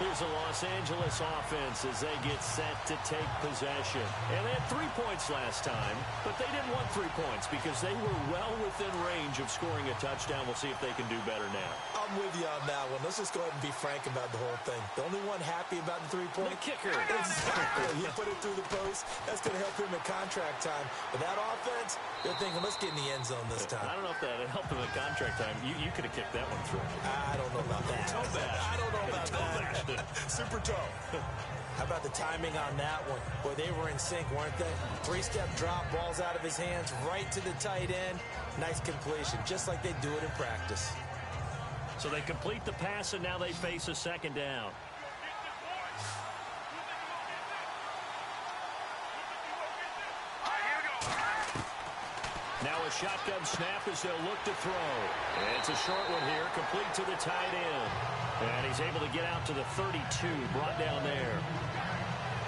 Here's the Los Angeles offense as they get set to take possession. And they had 3 points last time, but they didn't want 3 points because they were well within range of scoring a touchdown. We'll see if they can do better now. I'm with you on that one. Let's just go ahead and be frank about the whole thing. The only one happy about the 3-point? The kicker. Exactly. He put it through the post. That's going to help him in contract time. But that offense, they're thinking, let's get in the end zone this time. I don't know if that helped him in contract time. You could have kicked that one through. I don't know about that. Toe bash. I don't know about that. Super toe. How about the timing on that one? Boy, they were in sync, weren't they? 3-step drop, balls out of his hands, right to the tight end. Nice completion, just like they do it in practice. So they complete the pass, and now they face a second down. Now a shotgun snap as they'll look to throw. And it's a short one here, complete to the tight end. And he's able to get out to the 32, brought down there.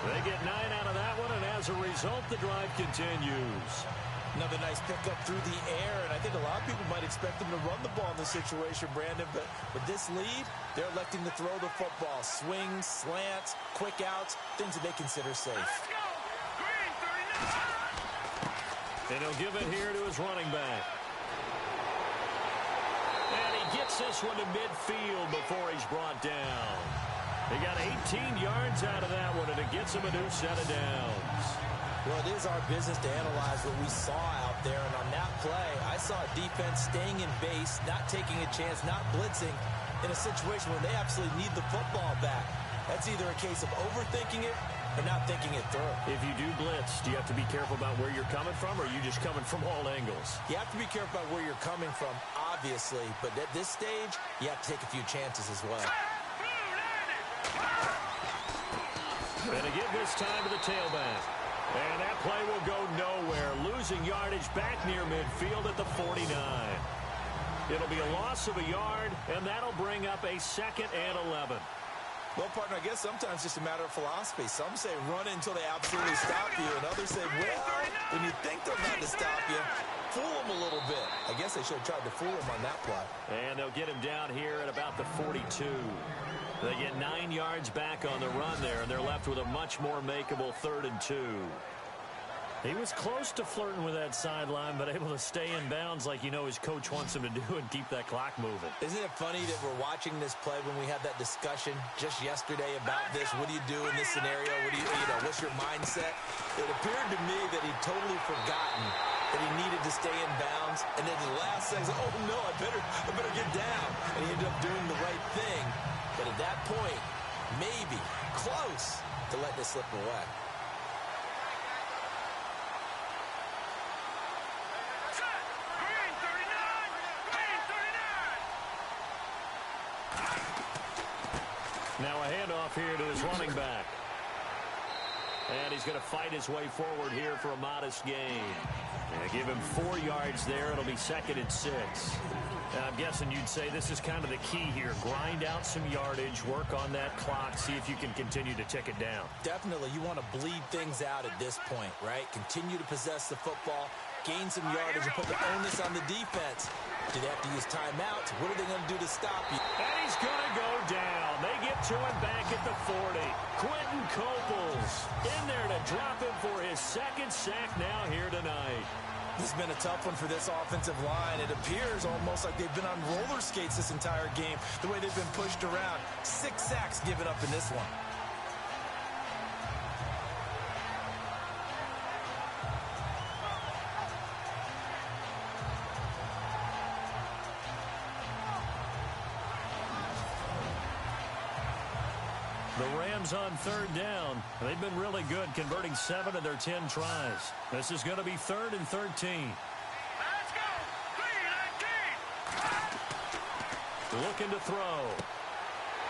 They get 9 out of that one, and as a result, the drive continues. Another nice pickup through the air, and I think a lot of people might expect them to run the ball in this situation, Brandon, but with this lead, they're electing to throw the football. Swings, slants, quick outs, things that they consider safe. And he'll give it here to his running back. And he gets this one to midfield before he's brought down. He got 18 yards out of that one, and it gets him a new set of downs. Well, it is our business to analyze what we saw out there, and on that play, I saw a defense staying in base, not taking a chance, not blitzing, in a situation where they absolutely need the football back. That's either a case of overthinking it or not thinking it through. If you do blitz, do you have to be careful about where you're coming from, or are you just coming from all angles? You have to be careful about where you're coming from, obviously, but at this stage, you have to take a few chances as well. And again this time to the tailback. And that play will go nowhere, losing yardage back near midfield at the 49. It'll be a loss of a yard, and that'll bring up a 2nd and 11. Well, partner, I guess sometimes it's just a matter of philosophy. Some say run until they absolutely stop you, and others say, well, when you think they're about to stop you, fool them a little bit. I guess they should have tried to fool him on that play. And they'll get him down here at about the 42. They get 9 yards back on the run there, and they're left with a much more makeable 3rd and 2. He was close to flirting with that sideline, but able to stay in bounds like you know his coach wants him to do and keep that clock moving. Isn't it funny that we're watching this play when we had that discussion just yesterday about this? What do you do in this scenario? What do you know, what's your mindset? It appeared to me that he'd totally forgotten that he needed to stay in bounds, and then the last second, oh no, I better get down. And he ended up doing the right thing. But at that point, maybe close to letting it slip away. Now a handoff here to his running back. And he's going to fight his way forward here for a modest gain. And give him 4 yards there. It'll be 2nd and 6. I'm guessing you'd say this is kind of the key here. Grind out some yardage, work on that clock, see if you can continue to tick it down. Definitely. You want to bleed things out at this point, right? Continue to possess the football, gain some yardage, and put the onus on the defense. Do they have to use timeouts? What are they going to do to stop you? And he's going to go down. They get to him back at the 40. Quentin Coples in there to drop him for his 2nd sack now here tonight. This has been a tough one for this offensive line. It appears almost like they've been on roller skates this entire game, the way they've been pushed around. 6 sacks given up in this one. The Rams on 3rd down. They've been really good, converting 7 of their 10 tries. This is going to be 3rd and 13. Let's go! 3-19! Looking to throw.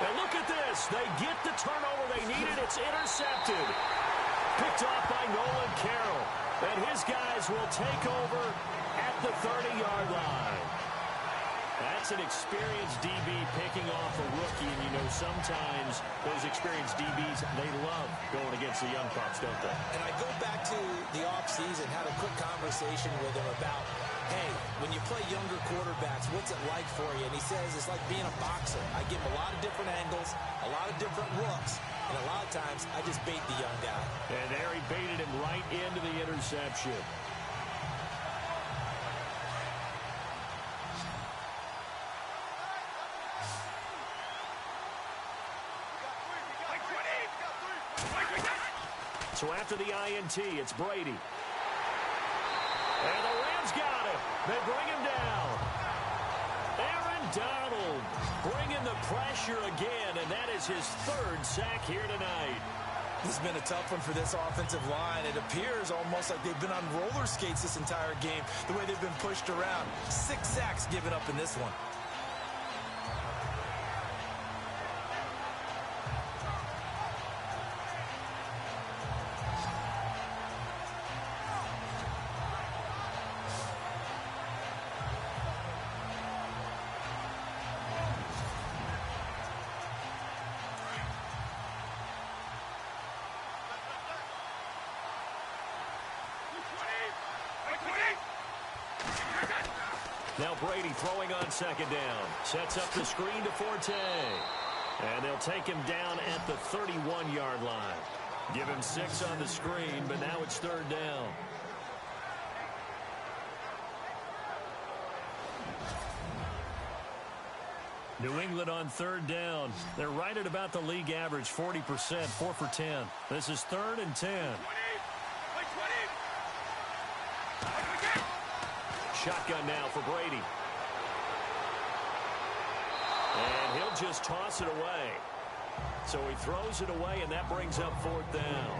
And look at this. They get the turnover they needed. It's intercepted. Picked off by Nolan Carroll. And his guys will take over at the 30-yard line. That's an experienced DB picking off a rookie. And, you know, sometimes those experienced DBs, they love going against the young pups, don't they? And I go back to the offseason, had a quick conversation with him about, hey, when you play younger quarterbacks, what's it like for you? And he says it's like being a boxer. I give him a lot of different angles, a lot of different looks, and a lot of times I just bait the young guy. And there he baited him right into the interception. So after the INT, it's Brady. And the Rams got him. They bring him down. Aaron Donald bringing the pressure again, and that is his third sack here tonight. This has been a tough one for this offensive line. It appears almost like they've been on roller skates this entire game, the way they've been pushed around. 6 sacks given up in this one. Now Brady throwing on second down. Sets up the screen to Forte. And they'll take him down at the 31-yard line. Give him 6 on the screen, but now it's third down. New England on third down. They're right at about the league average, 40%, 4 for 10. This is 3rd and 10. Shotgun now for Brady. And he'll just toss it away. So he throws it away, and that brings up 4th down.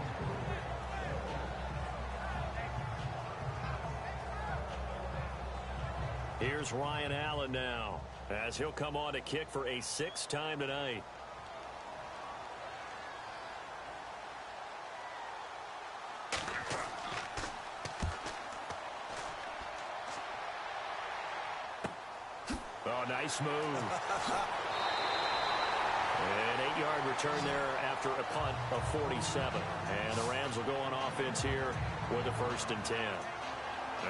Here's Ryan Allen now, as he'll come on to kick for a 6th time tonight. Oh, nice move. An 8-yard return there after a punt of 47. And the Rams will go on offense here with a 1st and 10.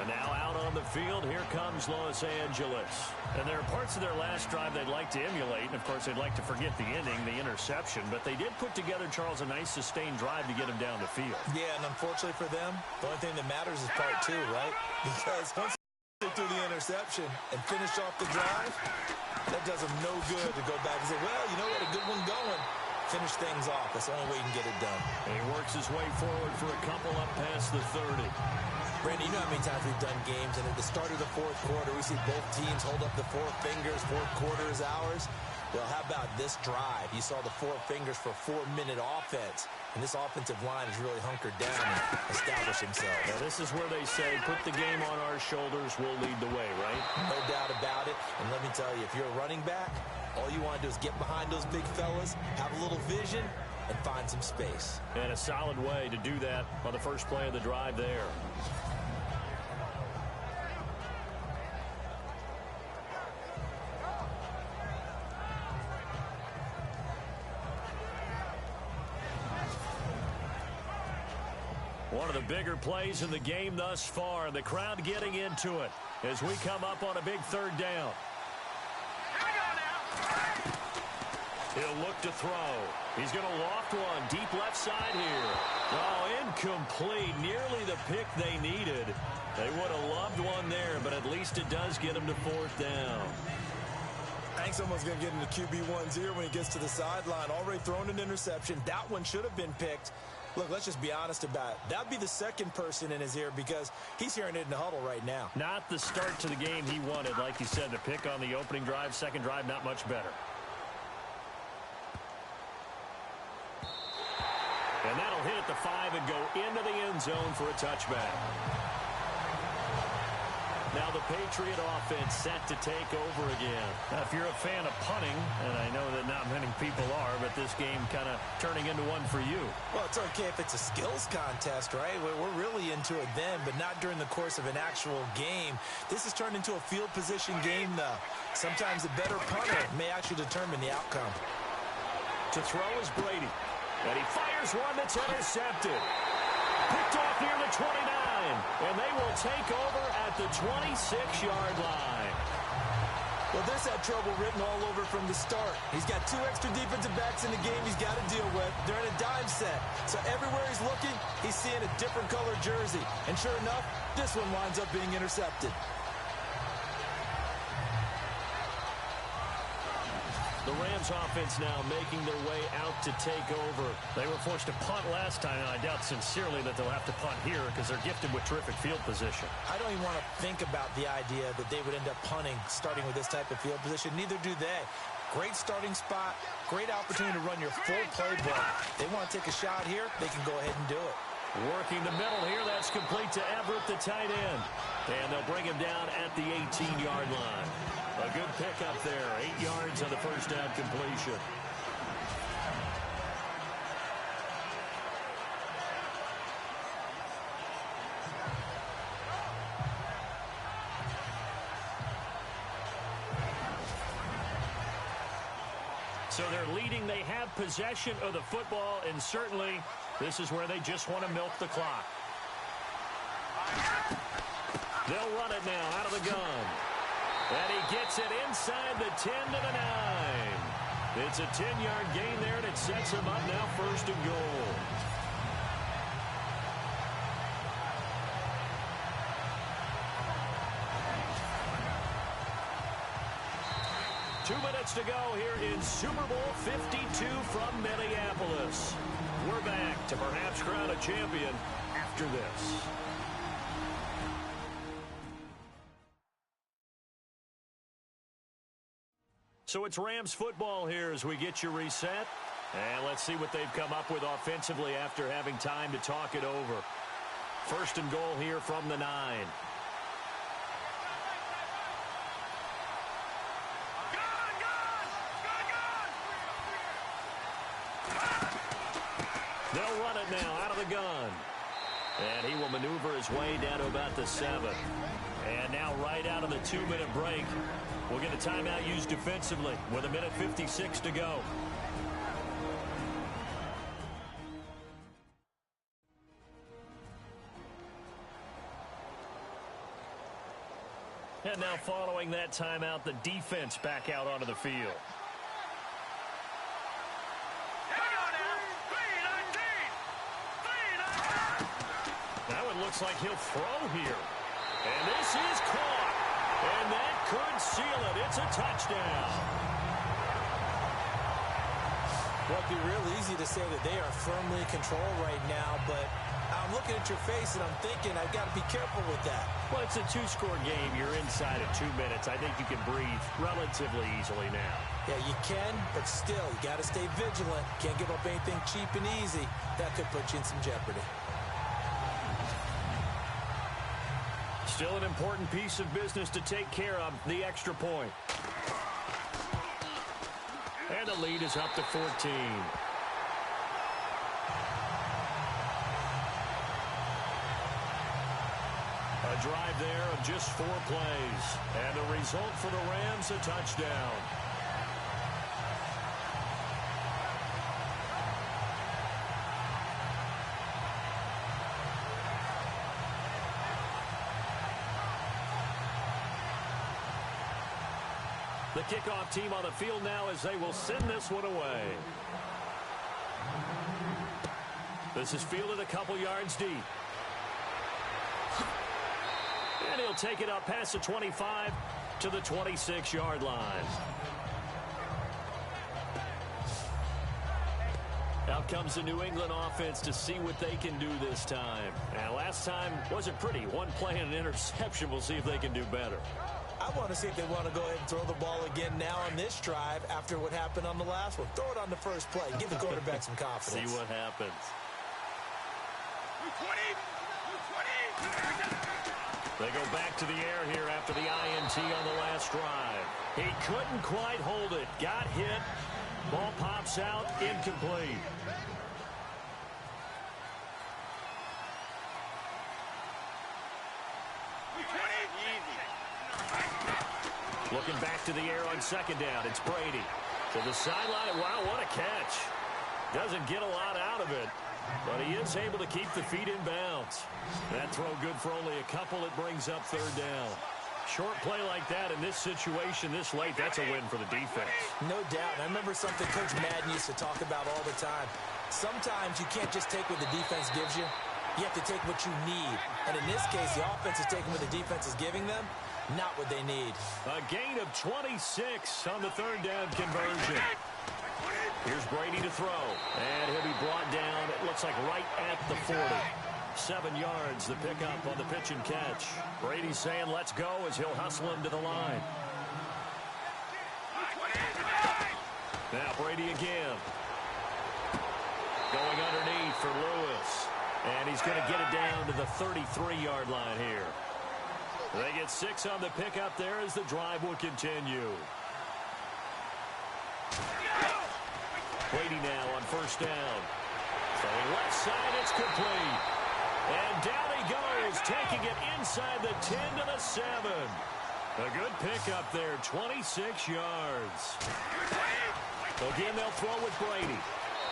And now out on the field, here comes Los Angeles. And there are parts of their last drive they'd like to emulate. And, of course, they'd like to forget the ending, the interception. But they did put together, Charles, a nice sustained drive to get him down the field. Yeah, and unfortunately for them, the only thing that matters is part 2, right? Because once they do the interception and finish off the drive, that does them no good to go back and say, well, you know what, a good one going. Finish things off. That's the only way you can get it done. And he works his way forward for a couple up past the 30. Brandon, you know how many times we've done games, and at the start of the 4th quarter, we see both teams hold up the 4 fingers, 4th quarter is ours. Well, how about this drive? You saw the 4 fingers for 4-minute offense, and this offensive line is really hunkered down and established themselves. Now, this is where they say, put the game on our shoulders, we'll lead the way, right? No doubt about it, and let me tell you, if you're a running back, all you want to do is get behind those big fellas, have a little vision, and find some space. And a solid way to do that on the first play of the drive there. One of the bigger plays in the game thus far. The crowd getting into it as we come up on a big 3rd down. He'll look to throw. He's going to loft one deep left side here. Oh, incomplete. Nearly the pick they needed. They would have loved one there, but at least it does get him to 4th down. I think someone's going to get into QB1's ear when he gets to the sideline. Already thrown an interception. That one should have been picked. Look, let's just be honest about it. That would be the second person in his ear because he's hearing it in the huddle right now. Not the start to the game he wanted. Like you said, the pick on the opening drive, second drive, not much better. And that'll hit at the 5 and go into the end zone for a touchback. Now the Patriot offense set to take over again. Now, if you're a fan of punting, and I know that not many people are, but this game kind of turning into one for you. Well, it's okay if it's a skills contest, right? We're really into it then, but not during the course of an actual game. This has turned into a field position game, though. Sometimes a better punter may actually determine the outcome. To throw is Brady. And he fires one that's intercepted. Picked off near the 29. And they will take over at the 26-yard line. Well, this had trouble written all over from the start. He's got 2 extra defensive backs in the game he's got to deal with. They're in a dime set. So everywhere he's looking, he's seeing a different color jersey. And sure enough, this one winds up being intercepted. The Rams offense now making their way out to take over. They were forced to punt last time, and I doubt sincerely that they'll have to punt here because they're gifted with terrific field position. I don't even want to think about the idea that they would end up punting starting with this type of field position. Neither do they. Great starting spot, great opportunity to run your full playbook. They want to take a shot here, they can go ahead and do it. Working the middle here, that's complete to Everett, the tight end. And they'll bring him down at the 18-yard line. A good pickup there, 8 yards on the first down completion. So they're leading. They have possession of the football, and certainly this is where they just want to milk the clock. They'll run it now out of the gun. And he gets it inside the 10 to the 9. It's a 10-yard gain there, and it sets him up now first and goal. Two minutes to go here in Super Bowl 52 from Minneapolis. We're back to perhaps crown a champion after this. So it's Rams football here as we get you reset. And let's see what they've come up with offensively after having time to talk it over. First and goal here from the 9. They'll run it now out of the gun. And he will maneuver his way down to about the 7. And now right out of the 2-minute break, we'll get a timeout used defensively with 1:56 to go. And now following that timeout, the defense back out onto the field. Now it looks like he'll throw here. And this is caught. And that could seal it. It's a touchdown. Well, it'd be real easy to say that they are firmly in control right now, but I'm looking at your face and I'm thinking I've got to be careful with that. Well, it's a 2-score game. You're inside of 2 minutes. I think you can breathe relatively easily now. Yeah, you can, but still, you got to stay vigilant. Can't give up anything cheap and easy. That could put you in some jeopardy. Still an important piece of business to take care of, the extra point. And the lead is up to 14. A drive there of just 4 plays. And the result for the Rams, a touchdown. The kickoff team on the field now as they will send this one away. This is fielded a couple yards deep. And he'll take it up past the 25 to the 26-yard line. Out comes the New England offense to see what they can do this time. And last time wasn't pretty. One play and an interception. We'll see if they can do better. I want to see if they want to go ahead and throw the ball again now on this drive after what happened on the last one. Throw it on the first play. Give the quarterback some confidence. See what happens. They go back to the air here after the INT on the last drive. He couldn't quite hold it. Got hit. Ball pops out. Incomplete. Looking back to the air on second down. It's Brady. To the sideline. Wow, what a catch. Doesn't get a lot out of it, but he is able to keep the feet in bounds. That throw good for only a couple. It brings up third down. Short play like that in this situation this late, that's a win for the defense. No doubt. I remember something Coach Madden used to talk about all the time. Sometimes you can't just take what the defense gives you. You have to take what you need. And in this case, the offense is taking what the defense is giving them, not what they need. A gain of 26 on the third down conversion. Here's Brady to throw. And he'll be brought down, it looks like right at the 40. 7 yards, the pickup on the pitch and catch. Brady's saying let's go as he'll hustle him to the line. Now Brady again. Going underneath for Lewis. And he's going to get it down to the 33-yard line here. They get 6 on the pickup there as the drive will continue. Brady now on first down. Throwing left side, it's complete. And down he goes, taking it inside the 10 to the 7. A good pickup there, 26 yards. Again, they'll throw with Brady.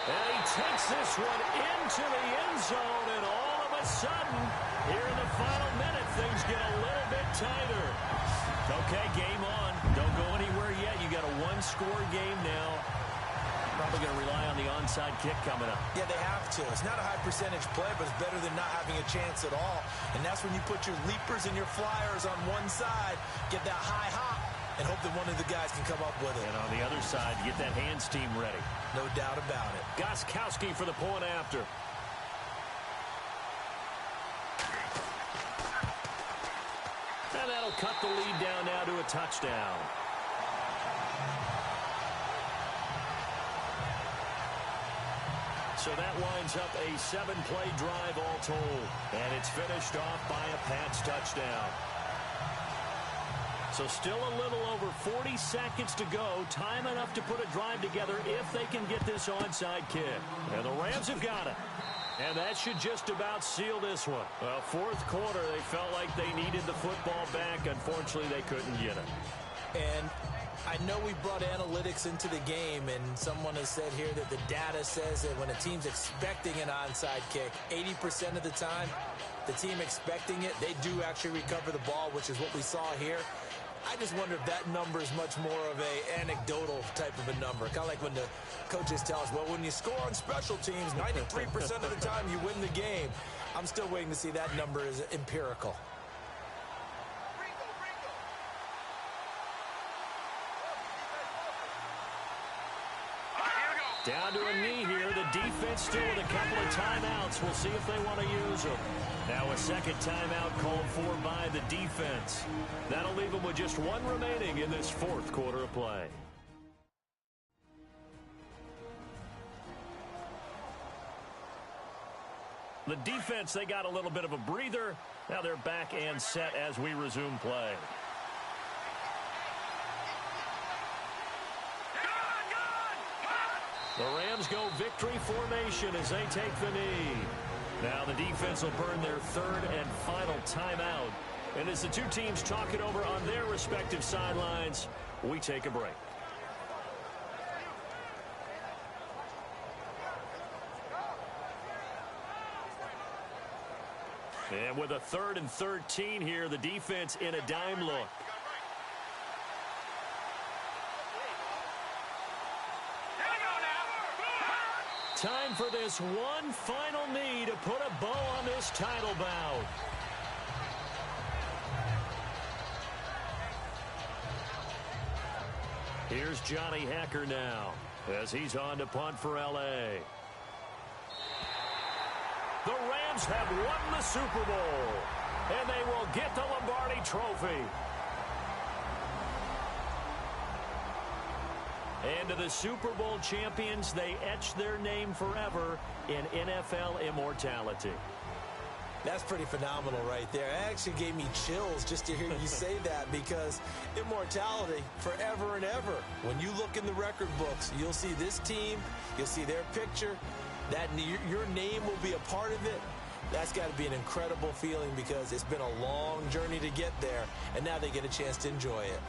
And he takes this one into the end zone, and all of a sudden, here in the final minute, things get a little bit tighter. Okay, game on. Don't go anywhere yet. You got a one-score game now. Probably going to rely on the onside kick coming up. Yeah, they have to. It's not a high percentage play, but it's better than not having a chance at all. And that's when you put your leapers and your flyers on one side, get that high hop, and hope that one of the guys can come up with it. And on the other side, get that hands team ready. No doubt about it. Gostkowski for the point after. And that'll cut the lead down now to a touchdown. So that winds up a 7-play drive all told. And it's finished off by a Pats touchdown. So still a little over 40 seconds to go. Time enough to put a drive together if they can get this onside kick. And the Rams have got it. And that should just about seal this one. Well, fourth quarter, they felt like they needed the football back. Unfortunately, they couldn't get it. And I know we brought analytics into the game, and someone has said here that the data says that when a team's expecting an onside kick, 80% of the time, the team expecting it, they do actually recover the ball, which is what we saw here. I just wonder if that number is much more of a anecdotal type of a number. Kind of like when the coaches tell us, well, when you score on special teams, 93% of the time you win the game. I'm still waiting to see that number is empirical. Down to a knee here. The defense still with a couple of timeouts. We'll see if they want to use them. Now a second timeout called for by the defense. That'll leave them with just one remaining in this fourth quarter of play. The defense, they got a little bit of a breather. Now they're back and set as we resume play. The Rams go victory formation as they take the knee. Now the defense will burn their third and final timeout. And as the two teams talk it over on their respective sidelines, we take a break. And with a 3rd and 13 here, the defense in a dime look. Time for this one final knee to put a bow on this title bout. Here's Johnny Hacker now as he's on to punt for L.A. The Rams have won the Super Bowl, and they will get the Lombardi Trophy. And to the Super Bowl champions, they etch their name forever in NFL immortality. That's pretty phenomenal right there. It actually gave me chills just to hear you say that, because immortality forever and ever. When you look in the record books, you'll see this team, you'll see their picture, that your name will be a part of it. That's got to be an incredible feeling, because it's been a long journey to get there, and now they get a chance to enjoy it.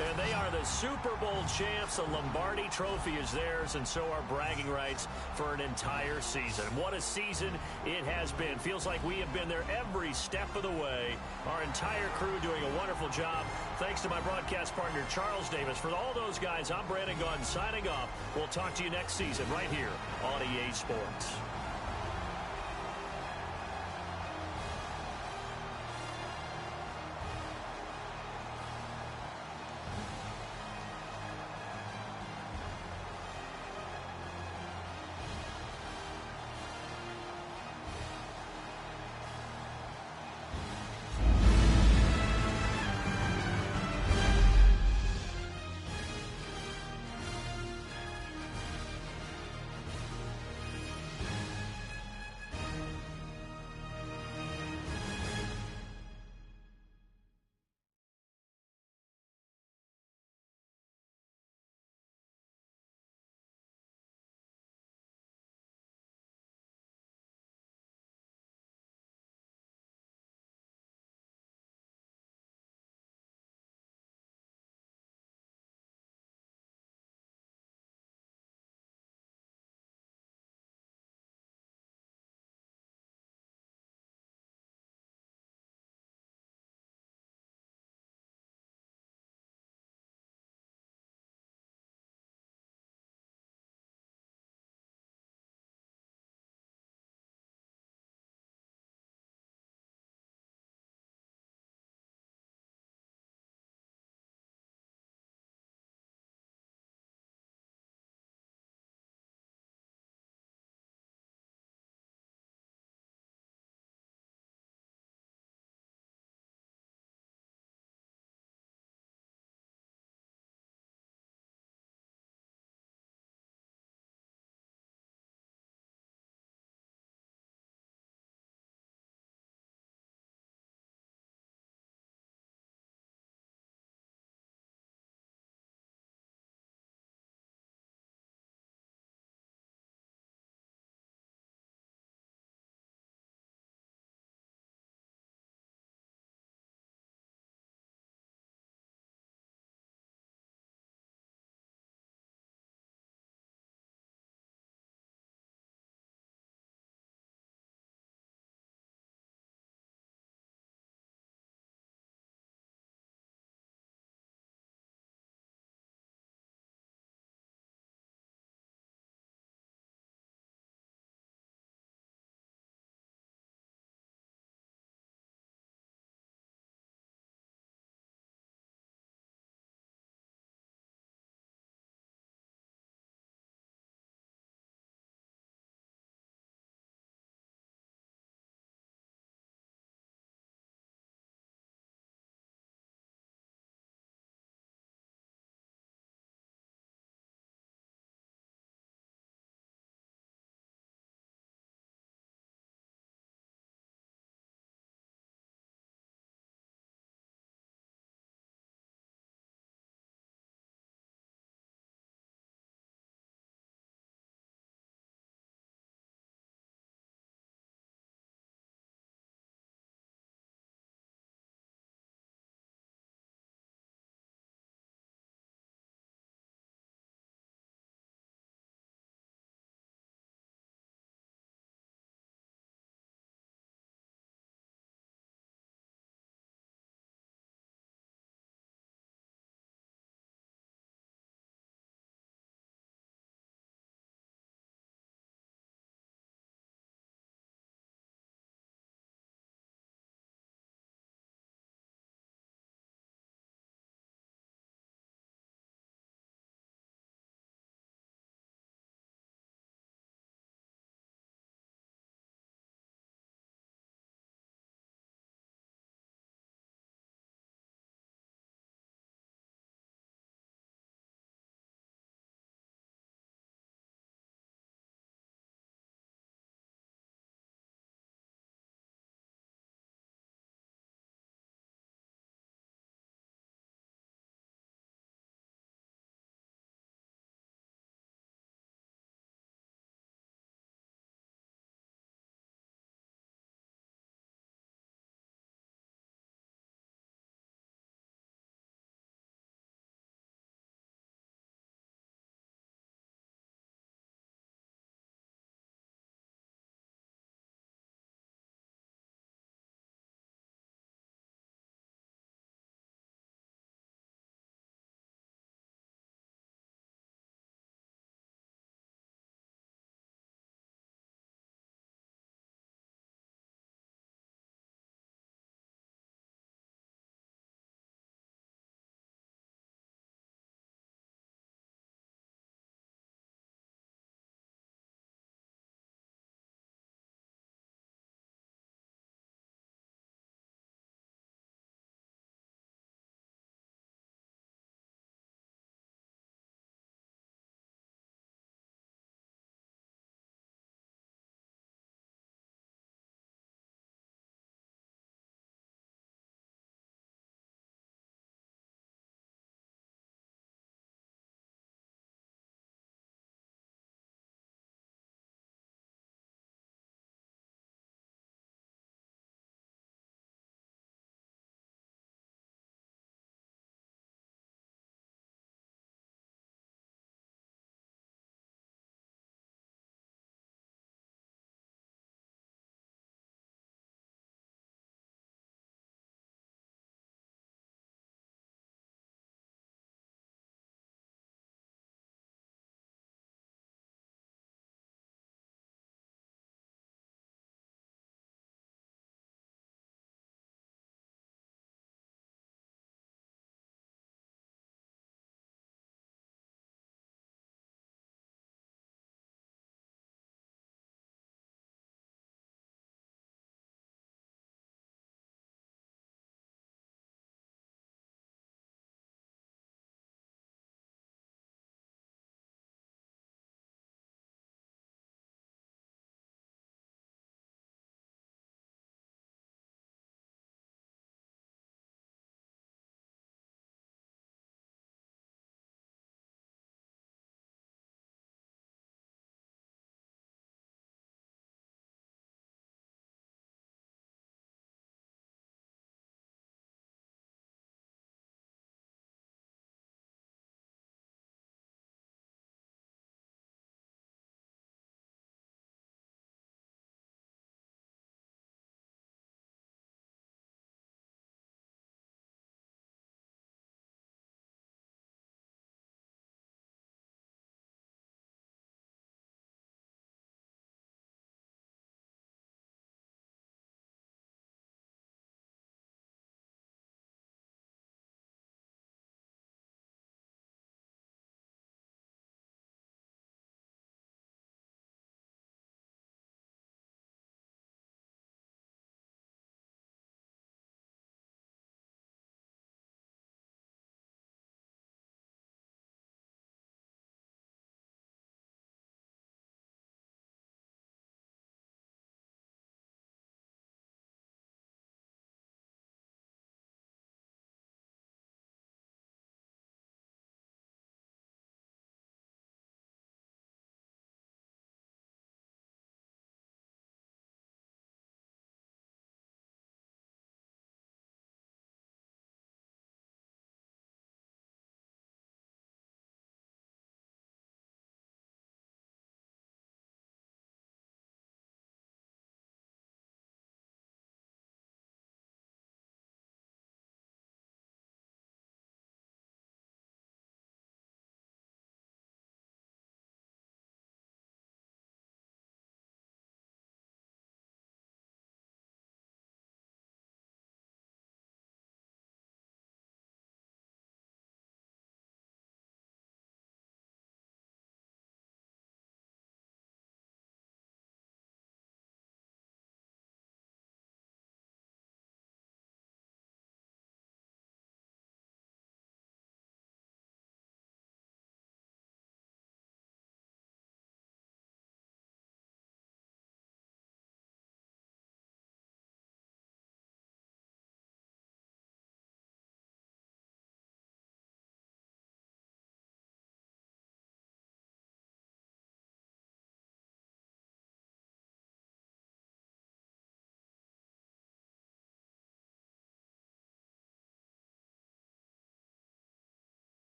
And they are the Super Bowl champs. The Lombardi Trophy is theirs, and so are bragging rights for an entire season. What a season it has been. Feels like we have been there every step of the way. Our entire crew doing a wonderful job. Thanks to my broadcast partner, Charles Davis. For all those guys, I'm Brandon Gaudin signing off. We'll talk to you next season right here on EA Sports.